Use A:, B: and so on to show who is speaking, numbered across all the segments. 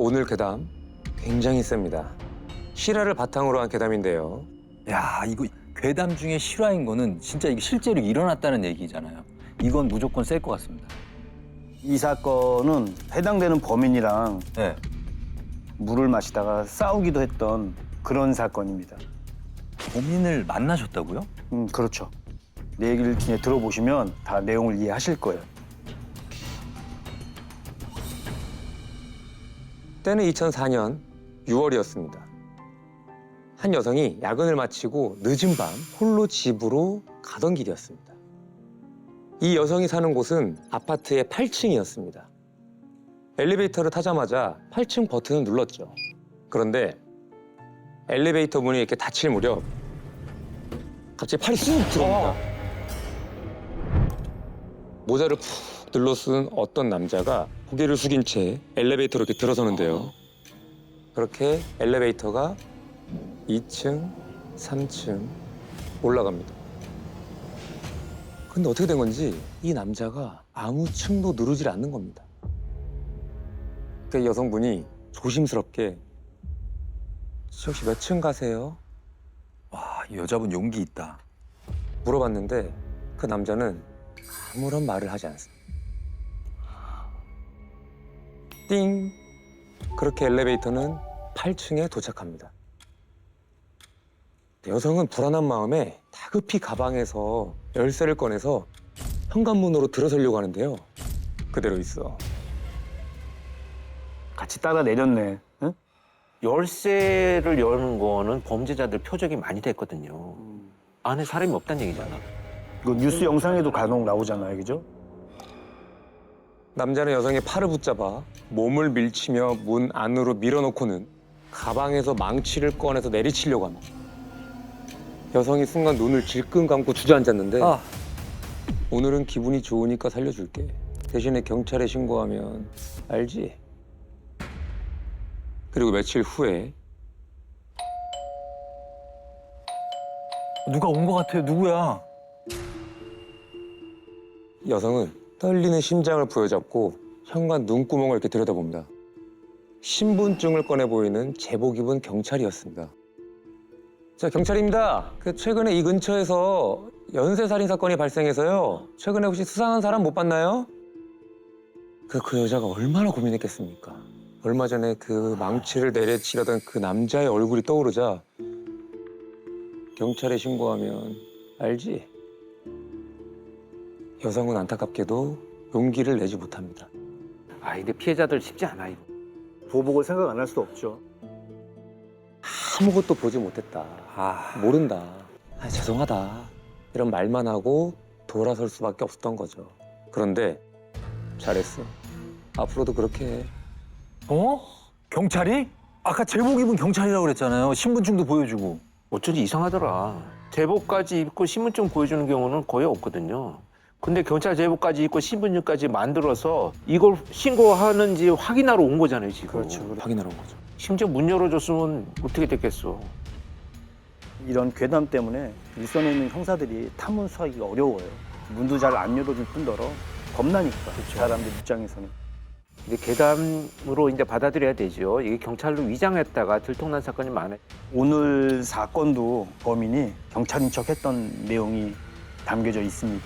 A: 오늘 괴담 굉장히 셉니다. 실화를 바탕으로 한 괴담인데요.
B: 야, 이거 괴담 중에 실화인 거는 진짜 이게 실제로 일어났다는 얘기잖아요. 이건 무조건 셀 것 같습니다.
C: 이 사건은 해당되는 범인이랑
B: 네.
C: 물을 마시다가 싸우기도 했던 그런 사건입니다.
B: 범인을 만나셨다고요?
C: 그렇죠. 내 얘기를 통해 들어보시면 다 내용을 이해하실 거예요.
A: 때는 2004년 6월이었습니다. 한 여성이 야근을 마치고 늦은 밤 홀로 집으로 가던 길이었습니다. 이 여성이 사는 곳은 아파트의 8층이었습니다. 엘리베이터를 타자마자 8층 버튼을 눌렀죠. 그런데 엘리베이터 문이 이렇게 닫힐 무렵 갑자기 팔이 쑥 들어옵니다. 모자를 푹 눌러 쓴 어떤 남자가 고개를 숙인 채 엘리베이터로 이렇게 들어서는데요. 그렇게 엘리베이터가 2층, 3층 올라갑니다. 근데 어떻게 된 건지 이 남자가 아무 층도 누르질 않는 겁니다. 그 여성분이 조심스럽게 혹시 몇 층 가세요?
B: 와, 이 여자분 용기 있다.
A: 물어봤는데 그 남자는 아무런 말을 하지 않습니다. 띵! 그렇게 엘리베이터는 8층에 도착합니다. 여성은 불안한 마음에 다급히 가방에서 열쇠를 꺼내서 현관문으로 들어서려고 하는데요. 그대로 있어.
C: 같이 따라 내렸네. 응?
D: 열쇠를 여는 거는 범죄자들 표적이 많이 됐거든요. 안에 사람이 없다는 얘기잖아.
C: 이거 뉴스 영상에도 간혹 나오잖아요, 그죠?
A: 남자는 여성의 팔을 붙잡아 몸을 밀치며 문 안으로 밀어넣고는 가방에서 망치를 꺼내서 내리치려고 합니다. 여성이 순간 눈을 질끈 감고 주저앉았는데 오늘은 기분이 좋으니까 살려줄게. 대신에 경찰에 신고하면 알지? 그리고 며칠 후에
B: 누가 온 것 같아요. 누구야?
A: 여성은 떨리는 심장을 부여잡고 현관 눈구멍을 이렇게 들여다봅니다. 신분증을 꺼내 보이는 제복 입은 경찰이었습니다. 자, 경찰입니다. 최근에 이 근처에서 연쇄살인 사건이 발생해서요. 최근에 혹시 수상한 사람 못 봤나요? 그 여자가 얼마나 고민했겠습니까? 얼마 전에 그 망치를 내리치려던 그 남자의 얼굴이 떠오르자 경찰에 신고하면 알지? 여성은 안타깝게도 용기를 내지 못합니다.
D: 아, 근데 피해자들 쉽지 않아, 이거.
C: 보복을 생각 안 할 수도 없죠.
A: 아무것도 보지 못했다.
B: 아,
A: 모른다. 죄송하다. 이런 말만 하고 돌아설 수밖에 없었던 거죠. 그런데 잘했어. 앞으로도 그렇게 해.
B: 어? 경찰이? 아까 제복 입은 경찰이라고 그랬잖아요. 신분증도 보여주고.
D: 어쩐지 이상하더라. 제복까지 입고 신분증 보여주는 경우는 거의 없거든요. 근데 경찰 제복까지 입고 신분증까지 만들어서 이걸 신고하는지 확인하러 온 거잖아요, 지금.
C: 그렇죠.
A: 확인하러 온 거죠.
D: 심지어 문 열어줬으면 어떻게 됐겠어.
C: 이런 괴담 때문에 일선에 있는 형사들이 탐문 수사하기가 어려워요. 문도 잘 안 열어줄 뿐더러 겁나니까, 사람들 입장에서는.
D: 근데 괴담으로 이제 받아들여야 되죠. 이게 경찰로 위장했다가 들통난 사건이 많아요.
C: 오늘 사건도 범인이 경찰인 척 했던 내용이 담겨져 있습니다.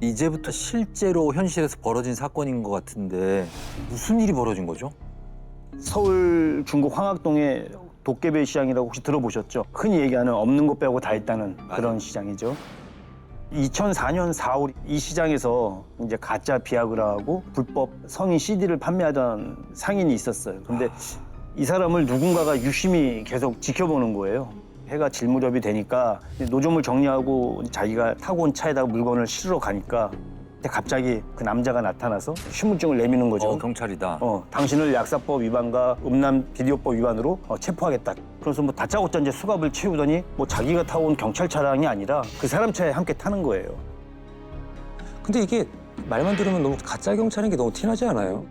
B: 이제부터 실제로 현실에서 벌어진 사건인 것 같은데 무슨 일이 벌어진 거죠?
C: 서울 중구 황학동의 도깨비 시장이라고 혹시 들어보셨죠? 흔히 얘기하는 없는 것 빼고 다 있다는 그런 시장이죠. 2004년 4월 이 시장에서 이제 가짜 비아그라하고 불법 성인 CD를 판매하던 상인이 있었어요. 근데 이 사람을 누군가가 유심히 계속 지켜보는 거예요. 해가 질 무렵이 되니까 노점을 정리하고 자기가 타고 온 차에다가 물건을 실으러 가니까 갑자기 그 남자가 나타나서 신분증을 내미는 거죠.
B: 경찰이다.
C: 당신을 약사법 위반과 음란 비디오법 위반으로 체포하겠다. 그래서 뭐 다짜고짜 이제 수갑을 채우더니 뭐 자기가 타고 온 경찰 차량이 아니라 그 사람 차에 함께 타는 거예요.
A: 근데 이게 말만 들으면 너무 가짜 경찰인 게 너무 티나지 않아요?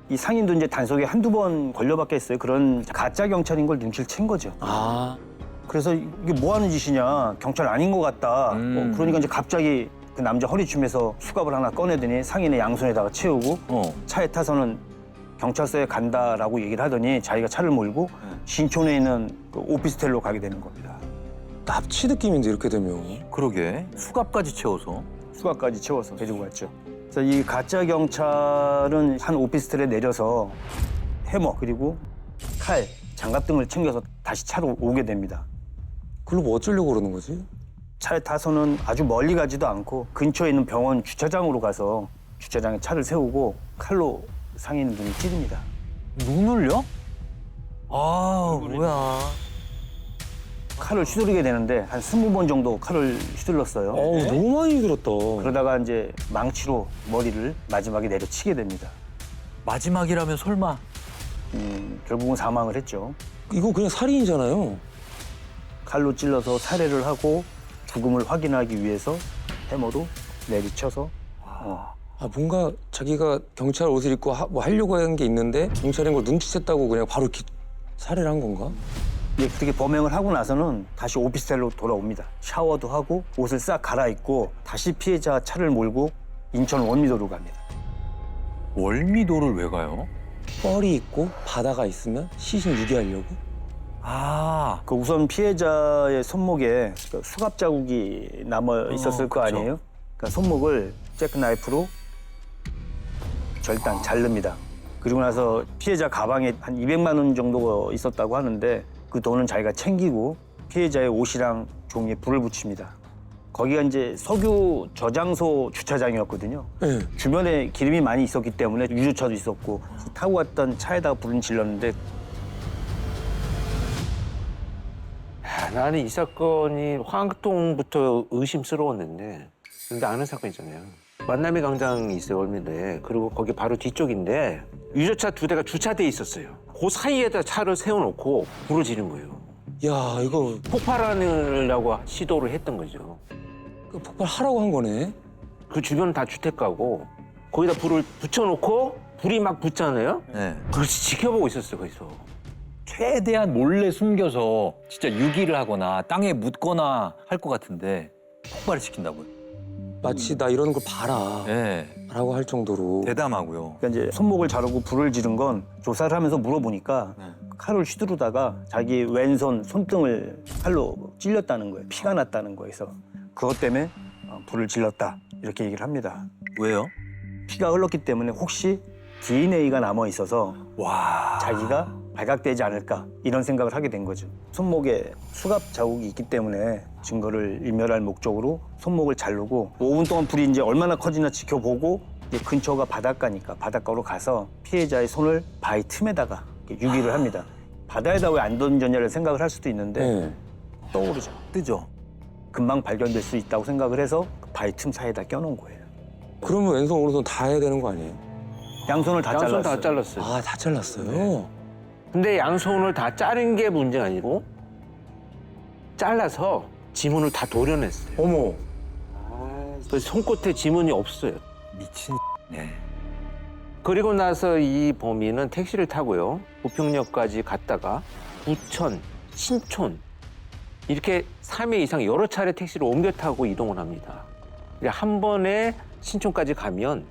C: 이 상인도 이제 단속에 한두 번 걸려봤겠어요. 그런 가짜 경찰인 걸 눈치를 챈 거죠.
A: 아,
C: 그래서 이게 뭐 하는 짓이냐, 경찰 아닌 것 같다. 그러니까 이제 갑자기 그 남자 허리춤에서 수갑을 하나 꺼내더니 상인의 양손에다가 채우고 차에 타서는 경찰서에 간다라고 얘기를 하더니 자기가 차를 몰고 신촌에 있는 그 오피스텔로 가게 되는 겁니다.
A: 납치 느낌인데 이렇게 되면.
B: 그러게. 수갑까지 채워서.
C: 수갑까지 채워서 데리고 갔죠. 그래서 이 가짜 경찰은 한 오피스텔에 내려서 해머 그리고 칼, 장갑 등을 챙겨서 다시 차로 오게 됩니다.
A: 그걸 뭐 어쩌려고 그러는 거지?
C: 차에 타서는 아주 멀리 가지도 않고 근처에 있는 병원 주차장으로 가서 주차장에 차를 세우고 칼로 상인 눈을 찌릅니다.
B: 눈을요? 아, 뭐야.
C: 칼을 휘두르게 되는데 한 20번 정도 칼을 휘둘렀어요.
A: 어우, 너무 많이 들었다.
C: 그러다가 이제 망치로 머리를 마지막에 내려치게 됩니다.
B: 마지막이라면 설마.
C: 결국은 사망을 했죠.
A: 이거 그냥 살인이잖아요.
C: 칼로 찔러서 살해를 하고 죽음을 확인하기 위해서 해머로 내리쳐서
A: 아, 뭔가 자기가 경찰 옷을 입고 뭐 하려고 하는 게 있는데 경찰인 걸 눈치챘다고 그냥 바로 살해를 한 건가?
C: 예, 그렇게 범행을 하고 나서는 다시 오피스텔로 돌아옵니다. 샤워도 하고 옷을 싹 갈아입고 다시 피해자 차를 몰고 인천 월미도로 갑니다.
B: 월미도를 왜 가요?
A: 뻘이 있고 바다가 있으면 시신 유기하려고?
B: 아,
C: 그 우선 피해자의 손목에 그 수갑 자국이 남아 있었을 거
B: 그쵸.
C: 아니에요? 그러니까 손목을 잭나이프로 절단 자릅니다. 그리고 나서 피해자 가방에 한 200만 원 정도가 있었다고 하는데 그 돈은 자기가 챙기고 피해자의 옷이랑 종이에 불을 붙입니다. 거기가 이제 석유 저장소 주차장이었거든요.
A: 네.
C: 주변에 기름이 많이 있었기 때문에 유조차도 있었고 타고 갔던 차에다가 불을 질렀는데
D: 나는 이 사건이 화학동부터 의심스러웠는데 근데 아는 사건이잖아요. 만남의 광장이 있어요, 월미도에. 그리고 거기 바로 뒤쪽인데 유조차 2대가 주차돼 있었어요. 그 사이에다 차를 세워놓고 불을 지른 거예요.
A: 야, 이거
D: 폭발하려고 시도를 했던 거죠.
A: 폭발하라고 한 거네.
D: 그 주변은 다 주택가고 거기다 불을 붙여놓고 불이 막 붙잖아요.
B: 네.
D: 그걸 지켜보고 있었어요, 거기서.
B: 최대한 몰래 숨겨서 진짜 유기를 하거나 땅에 묻거나 할 것 같은데 폭발을 시킨다고요?
A: 마치 나 이러는 걸 봐라
B: 네.
A: 라고 할 정도로.
B: 대담하고요.
C: 그러니까 이제 손목을 자르고 불을 지른 건 조사를 하면서 물어보니까
B: 네.
C: 칼을 휘두르다가 자기 왼손 손등을 칼로 찔렸다는 거예요. 피가 났다는 거에서 그것 때문에 불을 질렀다 이렇게 얘기를 합니다.
B: 왜요?
C: 피가 흘렀기 때문에 혹시 DNA가 남아 있어서
B: 와.
C: 자기가 발각되지 않을까 이런 생각을 하게 된 거죠. 손목에 수갑 자국이 있기 때문에 증거를 인멸할 목적으로 손목을 자르고 5분 동안 불이 이제 얼마나 커지나 지켜보고 이제 근처가 바닷가니까 바닷가로 가서 피해자의 손을 바위 틈에다가 이렇게 유기를 합니다. 바다에다 왜 안 던졌냐를 생각을 할 수도 있는데
A: 네.
C: 떠오르죠.
B: 뜨죠.
C: 금방 발견될 수 있다고 생각을 해서 그 바위 틈 사이에다 껴놓은 거예요.
A: 그러면 왼손 오른손 다 해야 되는 거 아니에요?
C: 양손을 다
D: 양손
C: 잘랐어요.
D: 다 잘랐어요.
A: 아, 다 잘랐어요?
D: 근데 양손을 다 자른 게 문제가 아니고 잘라서 지문을 다 도려냈어요.
A: 어머.
D: 그래서 손끝에 지문이 없어요.
B: 미친. 네.
D: 그리고 나서 이 범인은 택시를 타고요. 부평역까지 갔다가 부천, 신촌 이렇게 3회 이상 여러 차례 택시를 옮겨 타고 이동을 합니다. 한 번에 신촌까지 가면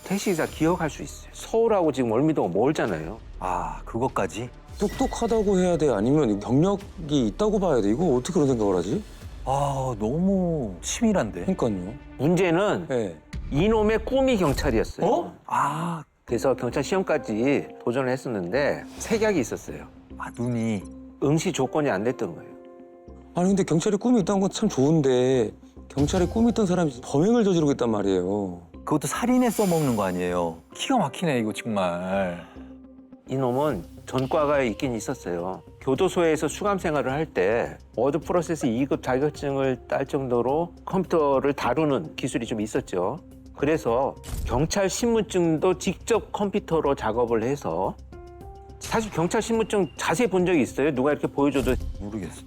D: 택시기사 기억할 수 있어요. 서울하고 지금 월미도가 멀잖아요.
B: 아, 그것까지?
A: 똑똑하다고 해야 돼? 아니면 경력이 있다고 봐야 돼? 이거 어떻게 그런 생각을 하지?
B: 아, 너무 치밀한데.
A: 그러니까요.
D: 문제는
A: 네.
D: 이놈의 꿈이 경찰이었어요.
A: 어?
B: 아,
D: 그래서 경찰 시험까지 도전을 했었는데 색약이 있었어요.
B: 눈이.
D: 응시 조건이 안 됐던 거예요.
A: 아니 근데 경찰에 꿈이 있다는 건 참 좋은데 경찰에 꿈이 있던 사람이 범행을 저지르고 있단 말이에요.
B: 그것도 살인에 써먹는 거 아니에요. 기가 막히네, 이거 정말.
D: 이놈은 전과가 있긴 있었어요. 교도소에서 수감 생활을 할 때 워드 프로세스 2급 자격증을 딸 정도로 컴퓨터를 다루는 기술이 좀 있었죠. 그래서 경찰 신분증도 직접 컴퓨터로 작업을 해서 사실 경찰 신분증 자세히 본 적이 있어요. 누가 이렇게 보여줘도
B: 모르겠어.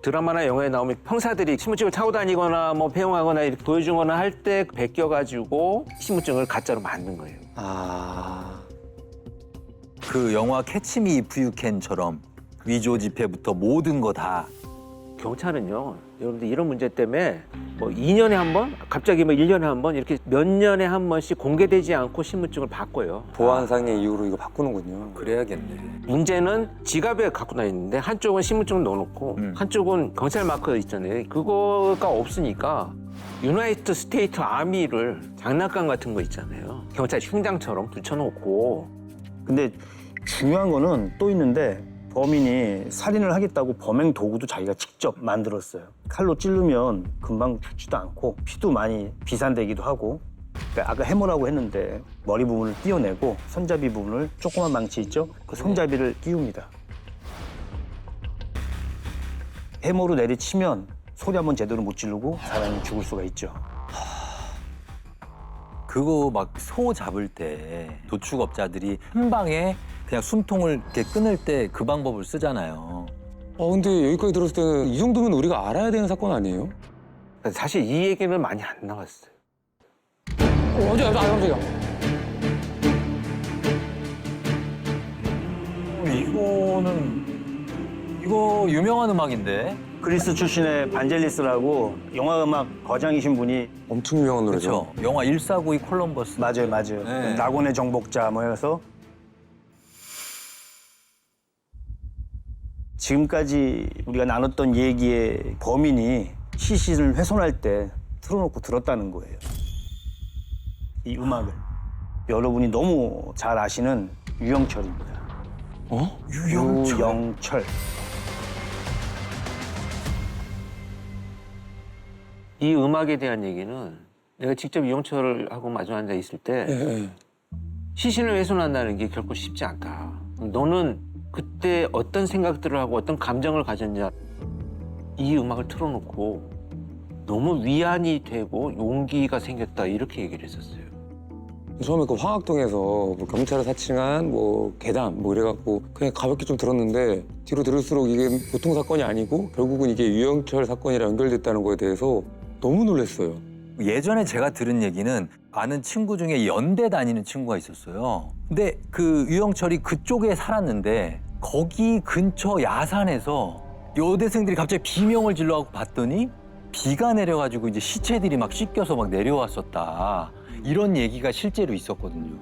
D: 드라마나 영화에 나오면 형사들이 신분증을 타고 다니거나 뭐 배웅하거나 이렇게 보여주거나 할 때 베껴가지고 신분증을 가짜로 만든 거예요.
A: 아.
B: 그 영화 캐치 미 이프 유 캔처럼 위조 지폐부터 모든 거 다
D: 경찰은요, 여러분들 이런 문제 때문에 뭐 2년에 한 번, 갑자기 뭐 1년에 한 번 이렇게 몇 년에 한 번씩 공개되지 않고 신분증을 바꿔요.
A: 보안상의 이유로 이거 바꾸는군요.
B: 그래야겠네.
D: 문제는 지갑에 갖고 다니는데 한쪽은 신분증을 넣어놓고 한쪽은 경찰 마크 있잖아요. 그거가 없으니까 유나이티드 스테이트 아미를 장난감 같은 거 있잖아요. 경찰 흉장처럼 붙여놓고.
C: 근데 중요한 거는 또 있는데 범인이 살인을 하겠다고 범행 도구도 자기가 직접 만들었어요. 칼로 찌르면 금방 죽지도 않고 피도 많이 비산되기도 하고. 그러니까 아까 해머라고 했는데 머리 부분을 띄어내고 손잡이 부분을 조그만 망치 있죠? 그 손잡이를 띄웁니다. 해머로 내리치면 소리 한번 제대로 못 지르고 사람이 죽을 수가 있죠.
B: 그거 막 소 잡을 때 도축업자들이 한 방에 그냥 숨통을 이렇게 끊을 때 그 방법을 쓰잖아요.
A: 근데 여기까지 들었을 때는 이 정도면 우리가 알아야 되는 사건 아니에요?
D: 사실 이 얘기는 많이 안 나왔어요.
A: 깜짝이야.
B: 이거 유명한 음악인데.
C: 그리스 출신의 반젤리스라고 영화음악 거장이신 분이
A: 엄청 유명한 노래죠.
B: 그렇죠. 영화 1492 콜럼버스.
C: 맞아요.
B: 네.
C: 낙원의 정복자 뭐 해서 지금까지 우리가 나눴던 얘기의 범인이 시신을 훼손할 때 틀어놓고 들었다는 거예요. 이 음악을. 여러분이 너무 잘 아시는 유영철입니다. 유영철.
D: 이 음악에 대한 얘기는 내가 직접 이영철하고 마주 앉아 있을 때
A: 예.
D: 시신을 훼손한다는 게 결코 쉽지 않다. 너는 그때 어떤 생각들을 하고 어떤 감정을 가졌냐. 이 음악을 틀어놓고 너무 위안이 되고 용기가 생겼다 이렇게 얘기를 했었어요.
A: 처음에 그 황학동에서 뭐 경찰을 사칭한 뭐 괴담 뭐 이래갖고 그냥 가볍게 좀 들었는데 뒤로 들을수록 이게 보통 사건이 아니고 결국은 이게 유영철 사건이랑 연결됐다는 거에 대해서 너무 놀랐어요.
B: 예전에 제가 들은 얘기는 아는 친구 중에 연대 다니는 친구가 있었어요. 근데 그 유영철이 그쪽에 살았는데 거기 근처 야산에서 여대생들이 갑자기 비명을 질러갖고 봤더니 비가 내려가지고 이제 시체들이 막 씻겨서 막 내려왔었다. 이런 얘기가 실제로 있었거든요.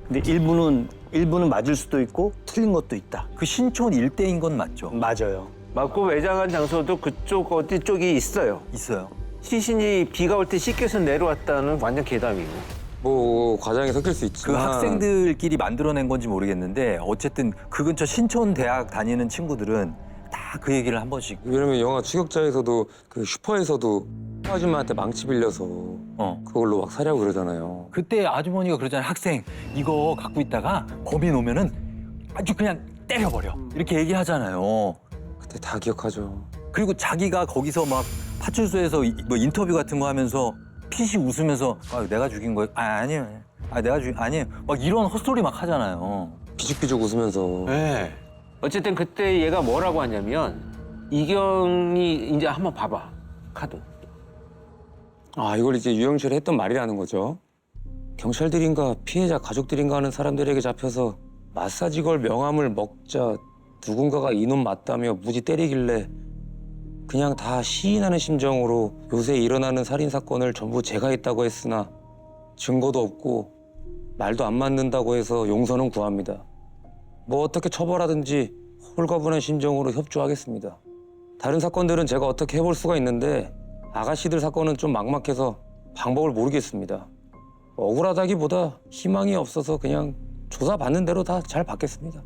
C: 근데 일부는 맞을 수도 있고 틀린 것도 있다.
B: 그 신촌 일대인 건 맞죠?
C: 맞아요.
D: 맞고 매장한 장소도 그쪽 어디 쪽이 있어요.
B: 있어요.
D: 시신이 비가 올 때 씻겨서 내려왔다는 완전 괴담이고.
A: 뭐 과장이 섞일 수
B: 그
A: 있지만
B: 학생들끼리 만들어낸 건지 모르겠는데 어쨌든 그 근처 신촌 대학 다니는 친구들은 다 그 얘기를 한 번씩.
A: 왜냐면 영화 추격자에서도 그 슈퍼에서도 아줌마한테 망치 빌려서 그걸로 막 사려고 그러잖아요.
B: 그때 아주머니가 그러잖아요. 학생 이거 갖고 있다가 범인 오면은 아주 그냥 때려버려. 이렇게 얘기하잖아요.
A: 그때 다 기억하죠.
B: 그리고 자기가 거기서 막 파출소에서 뭐 인터뷰 같은 거 하면서 피식 웃으면서 내가 죽인 거예요. 아니에요. 아니에요. 막 이런 헛소리 막 하잖아요.
A: 비죽비죽 웃으면서
D: 네. 어쨌든 그때 얘가 뭐라고 하냐면 이경이 이제 한번 봐봐. 카드.
A: 이걸 이제 유영철이 했던 말이라는 거죠. 경찰들인가 피해자 가족들인가 하는 사람들에게 잡혀서 마사지 걸 명함을 먹자 누군가가 이놈 맞다며 무지 때리길래 그냥 다 시인하는 심정으로 요새 일어나는 살인사건을 전부 제가 했다고 했으나 증거도 없고 말도 안 맞는다고 해서 용서는 구합니다. 뭐 어떻게 처벌하든지 홀가분한 심정으로 협조하겠습니다. 다른 사건들은 제가 어떻게 해볼 수가 있는데 아가씨들 사건은 좀 막막해서 방법을 모르겠습니다. 억울하다기보다 희망이 없어서 그냥 조사받는 대로 다 잘 받겠습니다.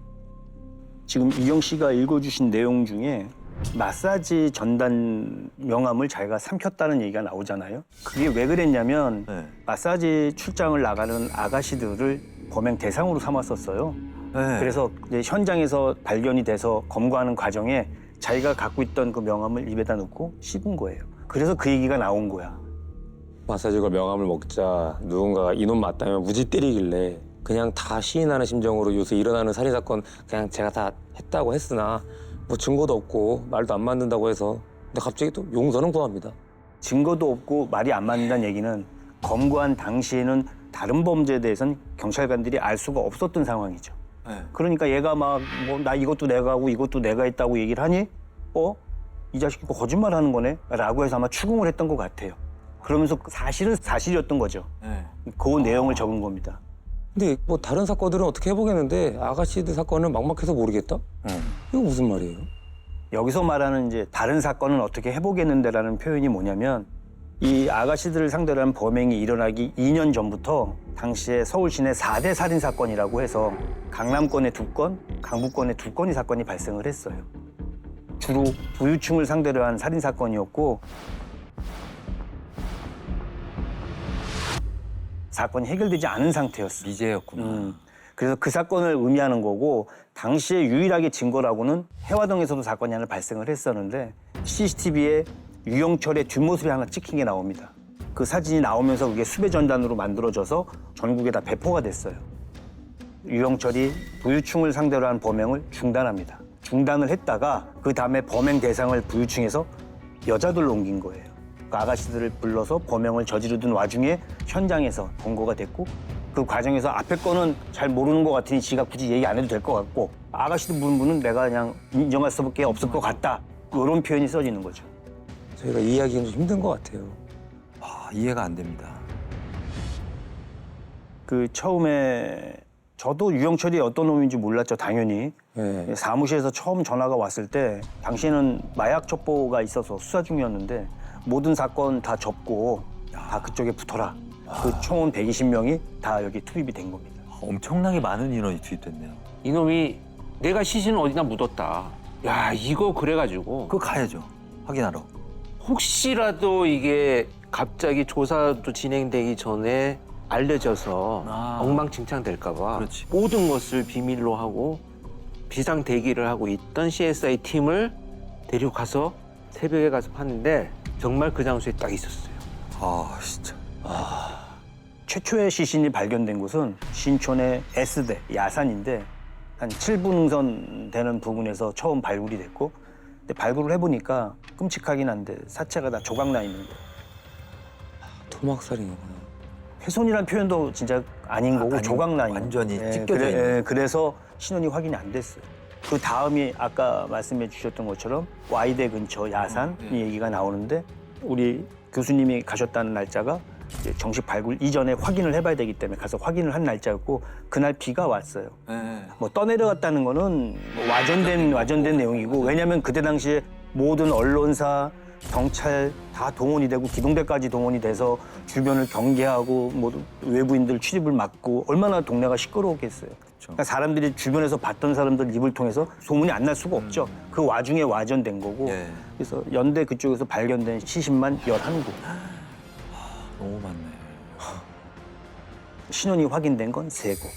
C: 지금 이경 씨가 읽어주신 내용 중에 마사지 전단 명함을 자기가 삼켰다는 얘기가 나오잖아요. 그게 왜 그랬냐면
B: 네.
C: 마사지 출장을 나가는 아가씨들을 범행 대상으로 삼았었어요.
B: 네.
C: 그래서 이제 현장에서 발견이 돼서 검거하는 과정에 자기가 갖고 있던 그 명함을 입에다 넣고 씹은 거예요. 그래서 그 얘기가 나온 거야.
A: 마사지 걸 명함을 먹자 누군가가 이놈 맞다며 무지 때리길래 그냥 다 시인하는 심정으로 요새 일어나는 살인사건 그냥 제가 다 했다고 했으나 뭐 증거도 없고 말도 안 맞는다고 해서 근데 갑자기 또 용서는 구합니다.
C: 증거도 없고 말이 안 맞는다는 얘기는 검거한 당시에는 다른 범죄에 대해서는 경찰관들이 알 수가 없었던 상황이죠.
B: 네.
C: 그러니까 얘가 막 뭐 나 이것도 내가 하고 이것도 내가 했다고 얘기를 하니 이 자식이 뭐 거짓말하는 거네? 라고 해서 아마 추궁을 했던 것 같아요. 그러면서 사실은 사실이었던 거죠.
B: 네.
C: 그 내용을 적은 겁니다.
A: 근데 뭐 다른 사건들은 어떻게 해보겠는데 아가씨들 사건은 막막해서 모르겠다? 이거 무슨 말이에요?
C: 여기서 말하는 이제 다른 사건은 어떻게 해보겠는데라는 표현이 뭐냐면 이 아가씨들을 상대로 한 범행이 일어나기 2년 전부터 당시에 서울 시내 4대 살인 사건이라고 해서 강남권에 2건, 강북권에 2건의 사건이 발생을 했어요. 주로 부유층을 상대로 한 살인 사건이었고 사건이 해결되지 않은 상태였어요.
B: 미제였구나.
C: 그래서 그 사건을 의미하는 거고 당시에 유일하게 증거라고는 해화동에서도 사건이 하나 발생을 했었는데 CCTV에 유영철의 뒷모습이 하나 찍힌 게 나옵니다. 그 사진이 나오면서 그게 수배 전단으로 만들어져서 전국에 다 배포가 됐어요. 유영철이 부유층을 상대로 한 범행을 중단합니다. 중단을 했다가 그 다음에 범행 대상을 부유층에서 여자들로 옮긴 거예요. 그 아가씨들을 불러서 범행을 저지르던 와중에 현장에서 검거가 됐고 그 과정에서 앞에 거는 잘 모르는 것 같으니 지가 굳이 얘기 안 해도 될 것 같고 아가씨들 부른 분은 내가 그냥 인정할 수밖에 없을 것 같다. 이런 표현이 써지는 거죠.
A: 저희가 이해하기는 좀 힘든 것 같아요.
B: 이해가 안 됩니다.
C: 그 처음에 저도 유영철이 어떤 놈인지 몰랐죠, 당연히.
A: 네.
C: 사무실에서 처음 전화가 왔을 때 당시에는 마약 첩보가 있어서 수사 중이었는데 모든 사건 다 접고 다 그쪽에 붙어라. 그 총은 120명이 다 여기 투입이 된 겁니다.
B: 엄청나게 많은 인원이 투입됐네요.
D: 이놈이 내가 시신을 어디다 묻었다. 야, 이거 그래가지고
B: 그거 가야죠. 확인하러.
D: 혹시라도 이게 갑자기 조사도 진행되기 전에 알려져서 엉망진창 될까 봐
B: 그렇지.
D: 모든 것을 비밀로 하고 비상 대기를 하고 있던 CSI 팀을 데리고 가서 새벽에 가서 봤는데 정말 그 장소에 딱 있었어요.
B: 진짜.
C: 최초의 시신이 발견된 곳은 신촌의 S대 야산인데 한 7분 응선 되는 부분에서 처음 발굴이 됐고 근데 발굴을 해보니까 끔찍하긴 한데 사체가 다 조각나 있는데
A: 토막살인이구나.
C: 훼손이라는 표현도 진짜 아닌 거고
B: 아니,
C: 조각나 있는
B: 완전히
C: 예,
B: 찢겨져 있는.
C: 그래서 신원이 확인이 안 됐어요. 그 다음이 아까 말씀해 주셨던 것처럼 Y대 근처 야산 이 얘기가 나오는데 우리 교수님이 가셨다는 날짜가 이제 정식 발굴 이전에 확인을 해봐야 되기 때문에 가서 확인을 한 날짜였고 그날 비가 왔어요. 뭐 떠내려갔다는 거는 뭐 와전된 내용이고 왜냐하면 그때 당시에 모든 언론사, 경찰 다 동원이 되고 기동대까지 동원이 돼서 주변을 경계하고 뭐 외부인들 출입을 막고 얼마나 동네가 시끄러웠겠어요. 그러니까 사람들이 주변에서 봤던 사람들 입을 통해서 소문이 안 날 수가 없죠. 그 와중에 와전된 거고
B: 예.
C: 그래서 연대 그쪽에서 발견된 시신만 11곳.
B: 너무 많네.
C: 신원이 확인된 건 3곳.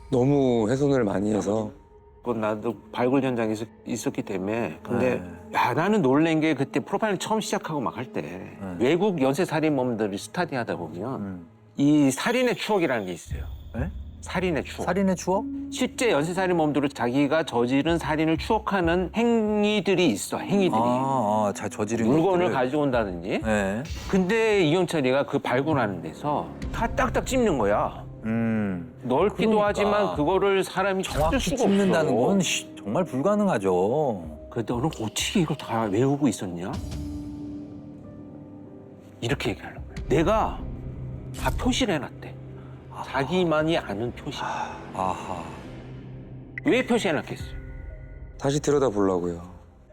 A: 너무 훼손을 많이 해서
D: 그건 나도 발굴 현장에 있었기 때문에 근데 야 나는 놀란 게 그때 프로파일링 처음 시작하고 막 할 때 외국 연쇄 살인범들을 스타디하다 보면 이 살인의 추억이라는 게 있어요.
B: 네?
D: 살인의 추억.
B: 살인의 추억?
D: 실제 연쇄 살인범들은 자기가 저지른 살인을 추억하는 행위들이 있어. 행위들이.
B: 잘 저지른
D: 물건을
B: 것들을.
D: 가져온다든지.
B: 네.
D: 근데 이영철이가 그 발굴하는 데서 다 딱딱 찝는 거야. 넓기도
B: 그러니까.
D: 하지만 그거를 사람이 찾을
B: 정확히
D: 수가
B: 찝는다는
D: 없어.
B: 건 정말 불가능하죠.
D: 근데 너는 어떻게 이걸 다 외우고 있었냐? 이렇게 얘기하는 거야. 내가 다 표시를 해놨대. 자기만이 아는 표시.
B: 아하.
D: 왜 표시해놨겠어요?
A: 다시 들여다보려고요.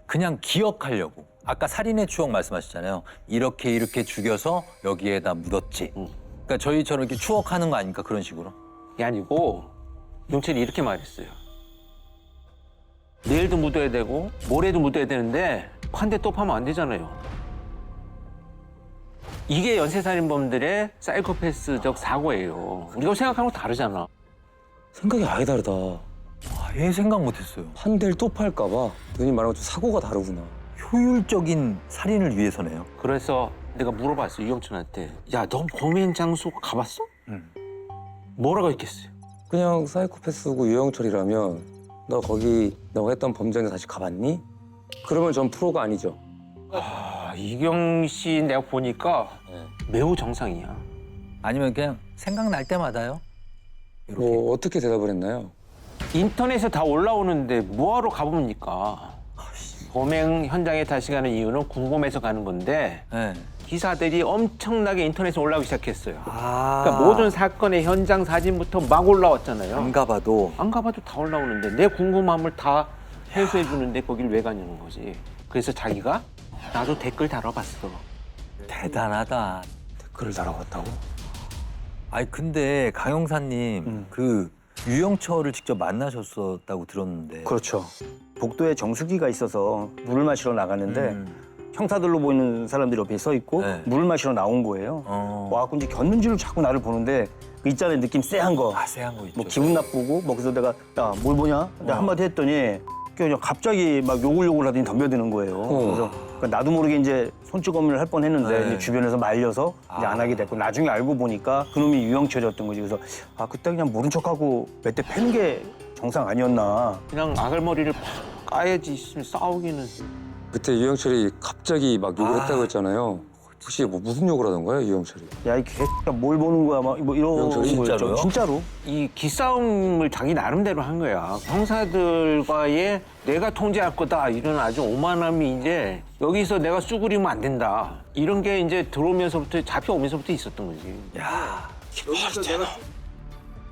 B: 그냥 기억하려고. 아까 살인의 추억 말씀하셨잖아요. 이렇게 죽여서 여기에다 묻었지. 그러니까 저희처럼 이렇게 추억하는 거 아닙니까? 그런 식으로.
D: 이게 아니고 용철이 이렇게 말했어요. 내일도 묻어야 되고 모레도 묻어야 되는데 한 대 또 파면 안 되잖아요. 이게 연쇄살인범들의 사이코패스적 사고예요. 우리가 생각하는 거 다르잖아.
A: 생각이 아예 다르다.
B: 아예 생각 못했어요.
A: 한 대를 또 팔까 봐. 누님 말한 것처럼 사고가 다르구나.
B: 효율적인 살인을 위해서네요.
D: 그래서 내가 물어봤어 이영춘한테. 야, 너 범행 장소 가봤어? 뭐라고 했겠어요?
A: 그냥 사이코패스고 유영철이라면 너 거기 너가 했던 범죄에 다시 가봤니? 그러면 전 프로가 아니죠.
D: 이경 씨 내가 보니까 매우 정상이야.
B: 아니면 그냥 생각날 때마다요. 이렇게.
A: 뭐 어떻게 대답을 했나요?
D: 인터넷에 다 올라오는데 뭐하러 가봅니까? 범행 현장에 다시 가는 이유는 궁금해서 가는 건데
B: 네.
D: 기사들이 엄청나게 인터넷에 올라오기 시작했어요.
B: 아.
D: 그러니까 모든 사건의 현장 사진부터 막 올라왔잖아요.
B: 안 가봐도
D: 안 가봐도 다 올라오는데 내 궁금함을 다 해소해 주는데 거길 왜 가냐는 거지. 그래서 자기가 나도 댓글 달아봤어.
B: 대단하다.
A: 댓글을 달아봤다고?
B: 아니 근데 강영사님 그 유영철을 직접 만나셨었다고 들었는데.
C: 그렇죠. 복도에 정수기가 있어서 물을 마시러 나갔는데 형사들로 보이는 사람들이 옆에 서 있고
B: 네.
C: 물을 마시러 나온 거예요. 와갖고 이제 겼는지를 자꾸 나를 보는데 그 있잖아요, 느낌 쎄한 거.
B: 아, 쎄한 거 있죠.
C: 뭐 기분 나쁘고 뭐 그래서 내가 야 뭘 보냐? 내가 한마디 했더니 그냥 갑자기 막 욕을 하더니 덤벼드는 거예요. 그래서 그러니까 나도 모르게 이제 손찌검을 할 뻔했는데
B: 네.
C: 이제 주변에서 말려서 이제 안 하게 됐고 나중에 알고 보니까 그놈이 유영철이었던 거지. 그래서 아 그때 그냥 모른 척하고 몇 대 패는 게 정상 아니었나.
D: 그냥 아글머리를 팍 까야지 있으면 싸우기는.
A: 그때 유영철이 갑자기 막 욕을
B: 아.
A: 했다고 했잖아요. 혹시 뭐 무슨 욕을 하던 거예요, 유영철이?
C: 야 이 개X가 뭘 보는 거야 막 뭐 이런
A: 유영철이
C: 거였죠.
B: 진짜로요?
C: 진짜로.
D: 이 기싸움을 자기 나름대로 한 거야. 형사들과의 내가 통제할 거다 이런 아주 오만함이 이제 여기서 내가 쑥그리면 안 된다. 이런 게 이제 들어오면서부터 잡혀오면서부터 있었던 거지.
B: 야.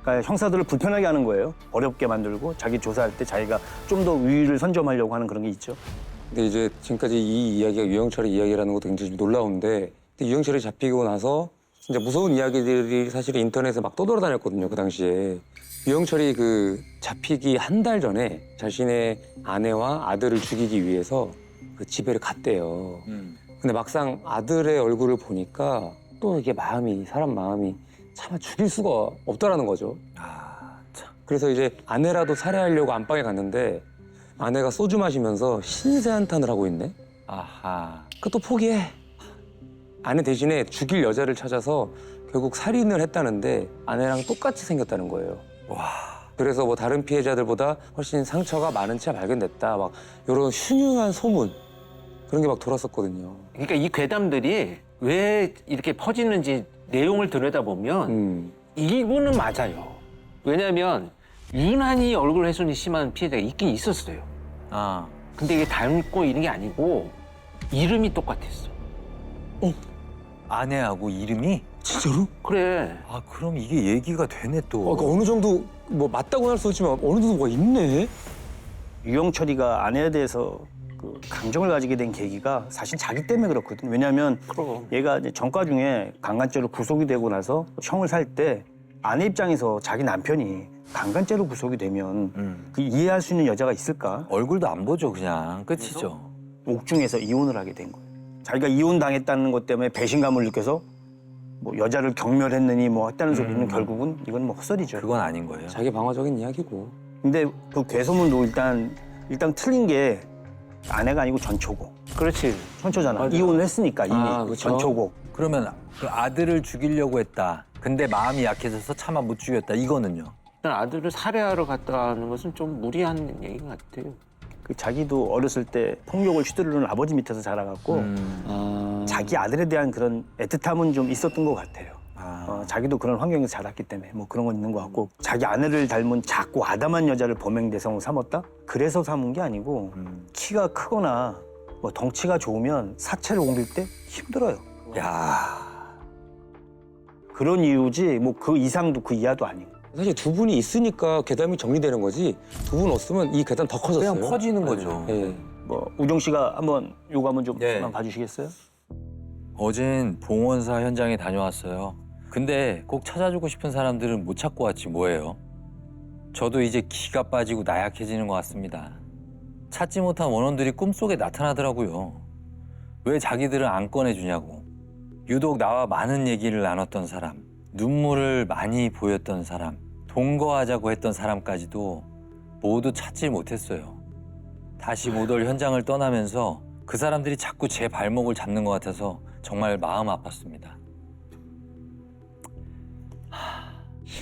C: 그러니까 형사들을 불편하게 하는 거예요. 어렵게 만들고 자기 조사할 때 자기가 좀 더 우위를 선점하려고 하는 그런 게 있죠.
A: 근데 이제 지금까지 이 이야기가 유영철의 이야기라는 것도 굉장히 좀 놀라운데 근데 유영철이 잡히고 나서 진짜 무서운 이야기들이 사실 인터넷에 막 떠돌아다녔거든요, 그 당시에. 유영철이 그 잡히기 한 달 전에 자신의 아내와 아들을 죽이기 위해서 그 집에를 갔대요. 근데 막상 아들의 얼굴을 보니까 또 이게 마음이, 사람 마음이 차마 죽일 수가 없다라는 거죠.
B: 아, 참.
A: 그래서 이제 아내라도 살해하려고 안방에 갔는데 아내가 소주 마시면서 신세 한탄을 하고 있네.
B: 아하.
A: 그것도 포기해. 아내 대신에 죽일 여자를 찾아서 결국 살인을 했다는데 아내랑 똑같이 생겼다는 거예요.
B: 와.
A: 그래서 뭐 다른 피해자들보다 훨씬 상처가 많은 채 발견됐다. 막 이런 흉흉한 소문 그런 게 막 돌았었거든요.
D: 그러니까 이 괴담들이 왜 이렇게 퍼지는지 내용을 들여다보면 일부는 맞아요. 왜냐하면 유난히 얼굴 훼손이 심한 피해자가 있긴 있었어요.
B: 아.
D: 근데 이게 닮고 이런 게 아니고 이름이 똑같았어.
B: 아내하고 이름이?
A: 진짜로?
D: 그래.
B: 아, 그럼 이게 얘기가 되네 또.
A: 그러니까 어느 정도 뭐 맞다고는 할 수 없지만 어느 정도 뭐가 있네.
C: 유영철이가 아내에 대해서 그 감정을 가지게 된 계기가 사실 자기 때문에 그렇거든. 왜냐하면
D: 그럼.
C: 얘가 이제 전과 중에 강간죄로 구속이 되고 나서 형을 살 때 아내 입장에서 자기 남편이 강간죄로 구속이 되면 그 이해할 수 있는 여자가 있을까?
B: 얼굴도 안 보죠, 그냥. 끝이죠.
C: 옥중에서 이혼을 하게 된 거예요. 자기가 이혼당했다는 것 때문에 배신감을 느껴서 뭐 여자를 경멸했느니 뭐 했다는 소리는 결국은 이건 뭐 헛소리죠.
B: 그건 아닌 거예요.
A: 자기 방어적인 이야기고.
C: 근데 그 괴소문도 일단 틀린 게 아내가 아니고 전초고.
D: 그렇지.
C: 전초잖아.
D: 맞아.
C: 이혼을 했으니까 이미
A: 아, 그쵸.
C: 전초고.
B: 그러면 그 아들을 죽이려고 했다. 근데 마음이 약해져서 차마 못 죽였다. 이거는요?
D: 일단 아들을 살해하러 갔다는 것은 좀 무리한 얘기 같아요.
C: 그 자기도 어렸을 때 폭력을 휘두르는 아버지 밑에서 자라갖고
A: 아.
C: 자기 아들에 대한 그런 애틋함은 좀 있었던 것 같아요.
B: 아.
C: 자기도 그런 환경에서 자랐기 때문에 뭐 그런 건 있는 것 같고 자기 아내를 닮은 작고 아담한 여자를 범행 대상으로 삼았다? 그래서 삼은 게 아니고 키가 크거나 뭐 덩치가 좋으면 사체를 옮길 때 힘들어요.
B: 야.
C: 그런 이유지 뭐 그 이상도 그 이하도 아니고.
A: 사실 두 분이 있으니까 괴담이 정리되는 거지. 두 분 없으면 이 괴담 더 커졌어요.
B: 그냥 퍼지는 거죠.
A: 예.
C: 뭐 우정 씨가 한번 요거 한번 좀
B: 네.
C: 한번 봐주시겠어요?
B: 어젠 봉원사 현장에 다녀왔어요. 근데 꼭 찾아주고 싶은 사람들은 못 찾고 왔지 뭐예요. 저도 이제 기가 빠지고 나약해지는 것 같습니다. 찾지 못한 원혼들이 꿈속에 나타나더라고요. 왜 자기들은 안 꺼내주냐고. 유독 나와 많은 얘기를 나눴던 사람, 눈물을 많이 보였던 사람, 동거하자고 했던 사람까지도 모두 찾지 못했어요. 다시 못 올 현장을 떠나면서 그 사람들이 자꾸 제 발목을 잡는 것 같아서 정말 마음 아팠습니다.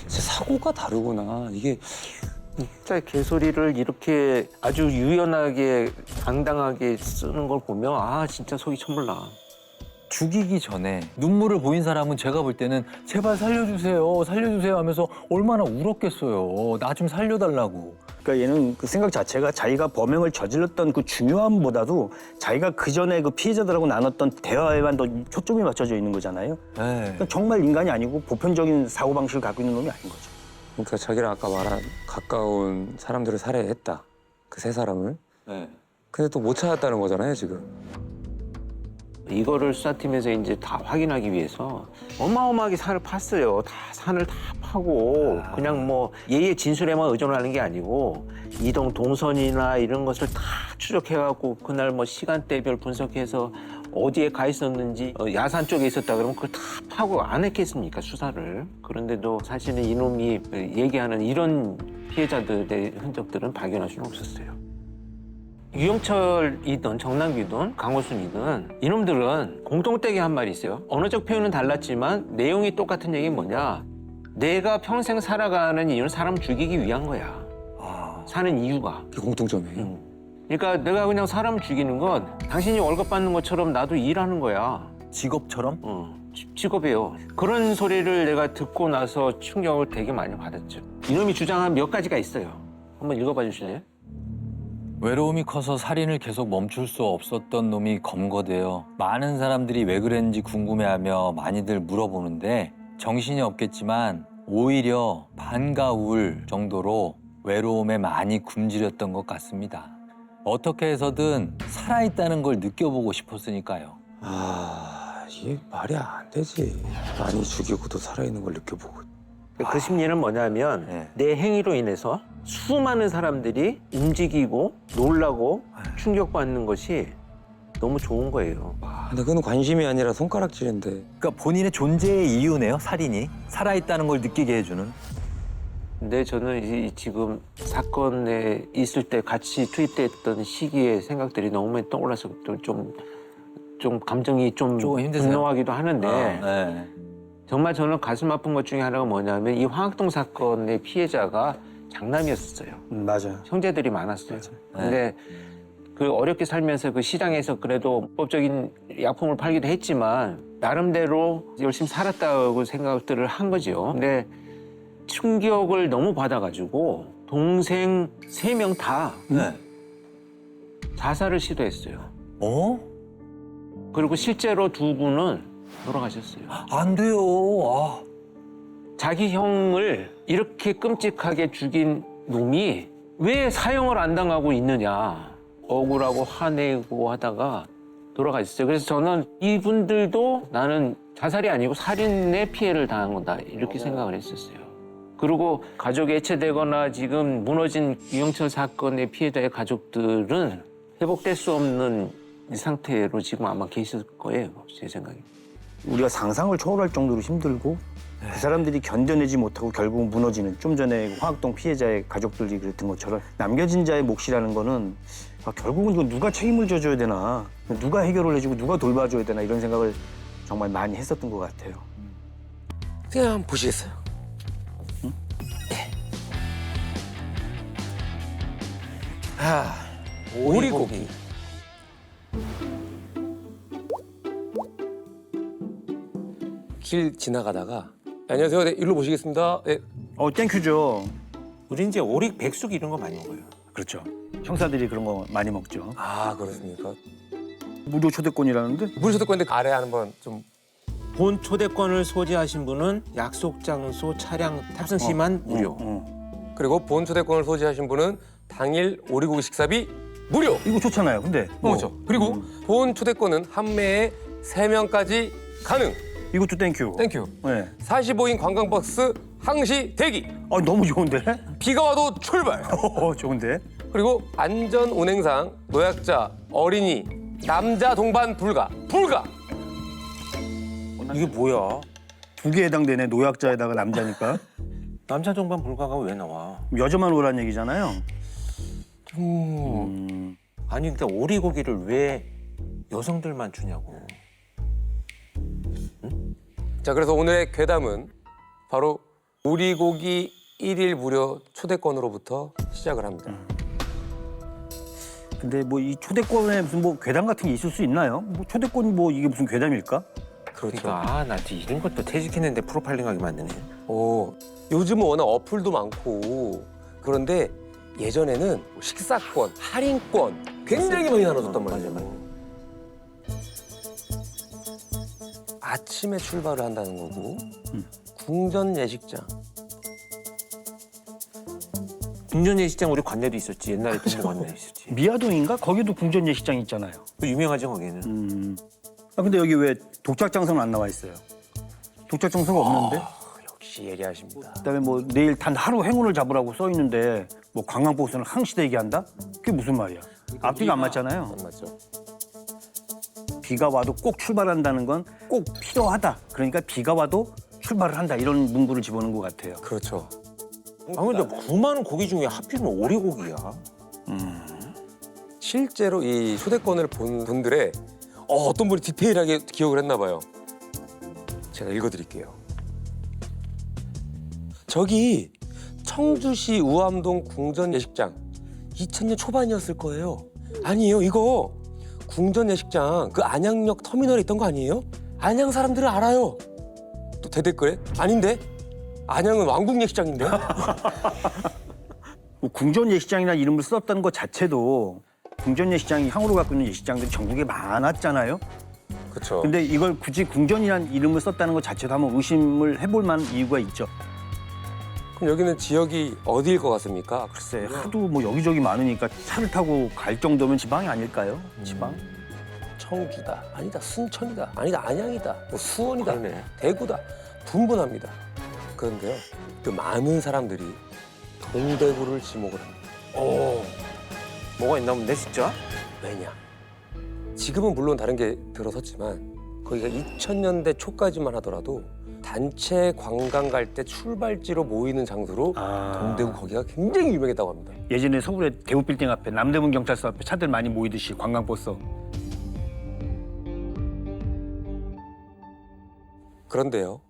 A: 진짜 사고가 다르구나. 이게
D: 진짜 개소리를 이렇게 아주 유연하게 당당하게 쓰는 걸 보면 아 진짜 속이 천불나.
B: 죽이기 전에 눈물을 보인 사람은 제가 볼 때는 제발 살려주세요, 살려주세요 하면서 얼마나 울었겠어요. 나 좀 살려달라고.
C: 그러니까 얘는 그 생각 자체가 자기가 범행을 저질렀던 그 중요함보다도 자기가 그 전에 그 피해자들하고 나눴던 대화에만 더 초점이 맞춰져 있는 거잖아요.
B: 네.
C: 그러니까 정말 인간이 아니고 보편적인 사고 방식을 갖고 있는 놈이 아닌 거죠.
A: 그러니까 자기랑 아까 말한 가까운 사람들을 살해했다. 그 세 사람을.
B: 네.
A: 근데 또 못 찾았다는 거잖아요, 지금.
D: 이거를 수사팀에서 이제 다 확인하기 위해서 어마어마하게 산을 팠어요. 다 산을 다 파고 그냥 뭐 얘의 진술에만 의존하는 게 아니고 이동 동선이나 이런 것을 다 추적해갖고 그날 뭐 시간대별 분석해서 어디에 가 있었는지 야산 쪽에 있었다 그러면 그걸 다 파고 안 했겠습니까, 수사를. 그런데도 사실은 이놈이 얘기하는 이런 피해자들의 흔적들은 발견할 수는 없었어요. 유영철이든 정남규든 강호순이든 이놈들은 공통되게 한 말이 있어요. 언어적 표현은 달랐지만 내용이 똑같은 얘기는 뭐냐. 내가 평생 살아가는 이유는 사람 죽이기 위한 거야. 사는 이유가.
A: 그 공통점이에요.
D: 그러니까 내가 그냥 사람 죽이는 건 당신이 월급 받는 것처럼 나도 일하는 거야.
B: 직업처럼?
D: 직업이에요. 그런 소리를 내가 듣고 나서 충격을 되게 많이 받았죠. 이놈이 주장한 몇 가지가 있어요. 한번 읽어봐 주실래요?
B: 외로움이 커서 살인을 계속 멈출 수 없었던 놈이 검거되어 많은 사람들이 왜 그랬는지 궁금해하며 많이들 물어보는데 정신이 없겠지만 오히려 반가울 정도로 외로움에 많이 굶주렸던 것 같습니다. 어떻게 해서든 살아있다는 걸 느껴보고 싶었으니까요.
A: 이게 말이 안 되지. 많이 죽이고도 살아있는 걸 느껴보고.
D: 그 심리는 뭐냐면
B: 네.
D: 내 행위로 인해서 수많은 사람들이 움직이고 놀라고 충격받는 것이 너무 좋은 거예요.
A: 근데 그건 관심이 아니라 손가락질인데.
B: 그러니까 본인의 존재의 이유네요, 살인이. 살아있다는 걸 느끼게 해주는.
D: 근데 저는 지금 사건에 있을 때 같이 투입됐던 시기의 생각들이 너무 많이 떠올라서 좀 감정이 좀
B: 조금 힘드세요?
D: 분노하기도 하는데
B: 네.
D: 정말 저는 가슴 아픈 것 중에 하나가 뭐냐면 이 황학동 사건의 피해자가 장남이었어요.
C: 맞아요.
D: 형제들이 많았어요. 근데 그 어렵게 살면서 그 시장에서 그래도 법적인 약품을 팔기도 했지만 나름대로 열심히 살았다고 생각들을 한 거죠. 근데 충격을 너무 받아가지고 동생 3명 다
B: 네.
D: 자살을 시도했어요.
B: 어?
D: 그리고 실제로 2분은 돌아가셨어요.
B: 안 돼요. 아.
D: 자기 형을 이렇게 끔찍하게 죽인 놈이 왜 사형을 안 당하고 있느냐. 억울하고 화내고 하다가 돌아가셨어요. 그래서 저는 이분들도 나는 자살이 아니고 살인의 피해를 당한 거다. 이렇게 생각을 했었어요. 그리고 가족이 해체되거나 지금 무너진 유영철 사건의 피해자의 가족들은 회복될 수 없는 이 상태로 지금 아마 계실 거예요. 제 생각에.
C: 우리가 상상을 초월할 정도로 힘들고 그 사람들이 견뎌내지 못하고 결국 무너지는 좀 전에 황학동 피해자의 가족들이 그랬던 것처럼 남겨진 자의 몫이라는 거는 결국은 이거 누가 책임을 져줘야 되나 누가 해결을 해주고 누가 돌봐줘야 되나 이런 생각을 정말 많이 했었던 것 같아요.
A: 그냥 한번 보시겠어요? 응? 네. 오리고기. 길 지나가다가 안녕하세요. 네, 일로 모시겠습니다. 네.
C: 땡큐죠.
D: 우리 이제 오릭, 백숙 이런 거 많이 먹어요.
C: 그렇죠. 형사들이 그런 거 많이 먹죠.
A: 그렇습니까?
C: 무료 초대권이라는데
A: 물소득권인데 아래 한번 좀
D: 본 초대권을 소지하신 분은 약속 장소, 차량 탑승 시만 무료.
A: 그리고 본 초대권을 소지하신 분은 당일 오리고기 식사비 무료.
C: 이거 좋잖아요. 근데
A: 그렇죠. 그리고 본 초대권은 한 매에 3명까지 가능.
C: 이것도 땡큐.
A: 땡큐.
C: 네.
A: 45인 관광버스 항시 대기.
C: 너무 좋은데?
A: 비가 와도 출발.
C: 좋은데?
A: 그리고 안전 운행상 노약자, 어린이, 남자 동반 불가.
D: 이게 뭐야?
C: 2개 해당되네. 노약자에다가 남자니까.
D: 남자 동반 불가가 왜 나와?
C: 여자만 오란 얘기잖아요.
D: 아니 근데 오리고기를 왜 여성들만 주냐고.
A: 자, 그래서 오늘의 괴담은 바로 오리고기 1일 무료 초대권으로부터 시작을 합니다.
C: 근데 뭐 이 초대권에 무슨 뭐 괴담 같은 게 있을 수 있나요? 뭐 초대권이 뭐 이게 무슨 괴담일까?
A: 그렇죠.
D: 그러니까 나 이런 것도 퇴직했는데 프로파일링하게 만드네.
A: 요즘은 워낙 어플도 많고 그런데 예전에는 식사권, 할인권 굉장히 많이 나눠줬단 말이에요.
D: 맞아.
A: 아침에 출발을 한다는 거고 궁전 예식장.
D: 궁전 예식장 우리 관내도 있었지. 옛날에 동부 관내 있었지.
C: 미아동인가? 거기도 궁전 예식장 있잖아요.
D: 또 유명하죠 거기는.
C: 아 근데 여기 왜 독작장성은 안 나와 있어요? 독작장성은 없는데?
A: 역시 예리하십니다.
C: 그다음에 뭐 내일 단 하루 행운을 잡으라고 써 있는데 뭐 관광버스는 항시대 얘기한다? 그게 무슨 말이야? 앞뒤가 안 맞잖아요.
A: 안 맞죠?
C: 비가 와도 꼭 출발한다는 건 꼭 필요하다. 그러니까 비가 와도 출발을 한다. 이런 문구를 집어넣은 것 같아요.
A: 그렇죠.
D: 아 근데 그 많은 고기 중에 하필이면 오리고기야.
A: 실제로 이 초대권을 본 분들의 어떤 분이 디테일하게 기억을 했나 봐요. 제가 읽어드릴게요. 저기 청주시 우암동 궁전 예식장 2000년 초반이었을 거예요. 아니에요, 이거 궁전 예식장 그 안양역 터미널에 있던 거 아니에요? 안양 사람들은 알아요. 또 대댓글에 아닌데 안양은 왕국 예식장인데.
C: 뭐 궁전 예식장이나 이름을 썼다는 것 자체도 궁전 예식장이 향후로 갖고 있는 예식장들이 전국에 많았잖아요.
A: 그렇죠.
C: 근데 이걸 굳이 궁전이라는 이름을 썼다는 것 자체도 한번 의심을 해볼 만한 이유가 있죠.
A: 그럼 여기는 지역이 어디일 것 같습니까?
C: 글쎄 하도 뭐 여기저기 많으니까 차를 타고 갈 정도면 지방이 아닐까요? 지방?
A: 청주다, 아니다, 순천이다, 아니다, 안양이다, 뭐 수원이다,
D: 그러네.
A: 대구다, 분분합니다. 그런데요, 그 많은 사람들이 동대구를 지목을 합니다.
D: 뭐가 있나 본데 진짜?
A: 왜냐? 지금은 물론 다른 게 들어섰지만 거기가 2000년대 초까지만 하더라도 단체 관광 갈 때 출발지로 모이는 장소로 동대구 거기가 굉장히 유명했다고 합니다.
C: 예전에 서울의 대우빌딩 앞에 남대문 경찰서 앞에 차들 많이 모이듯이 관광버스.
A: 그런데요,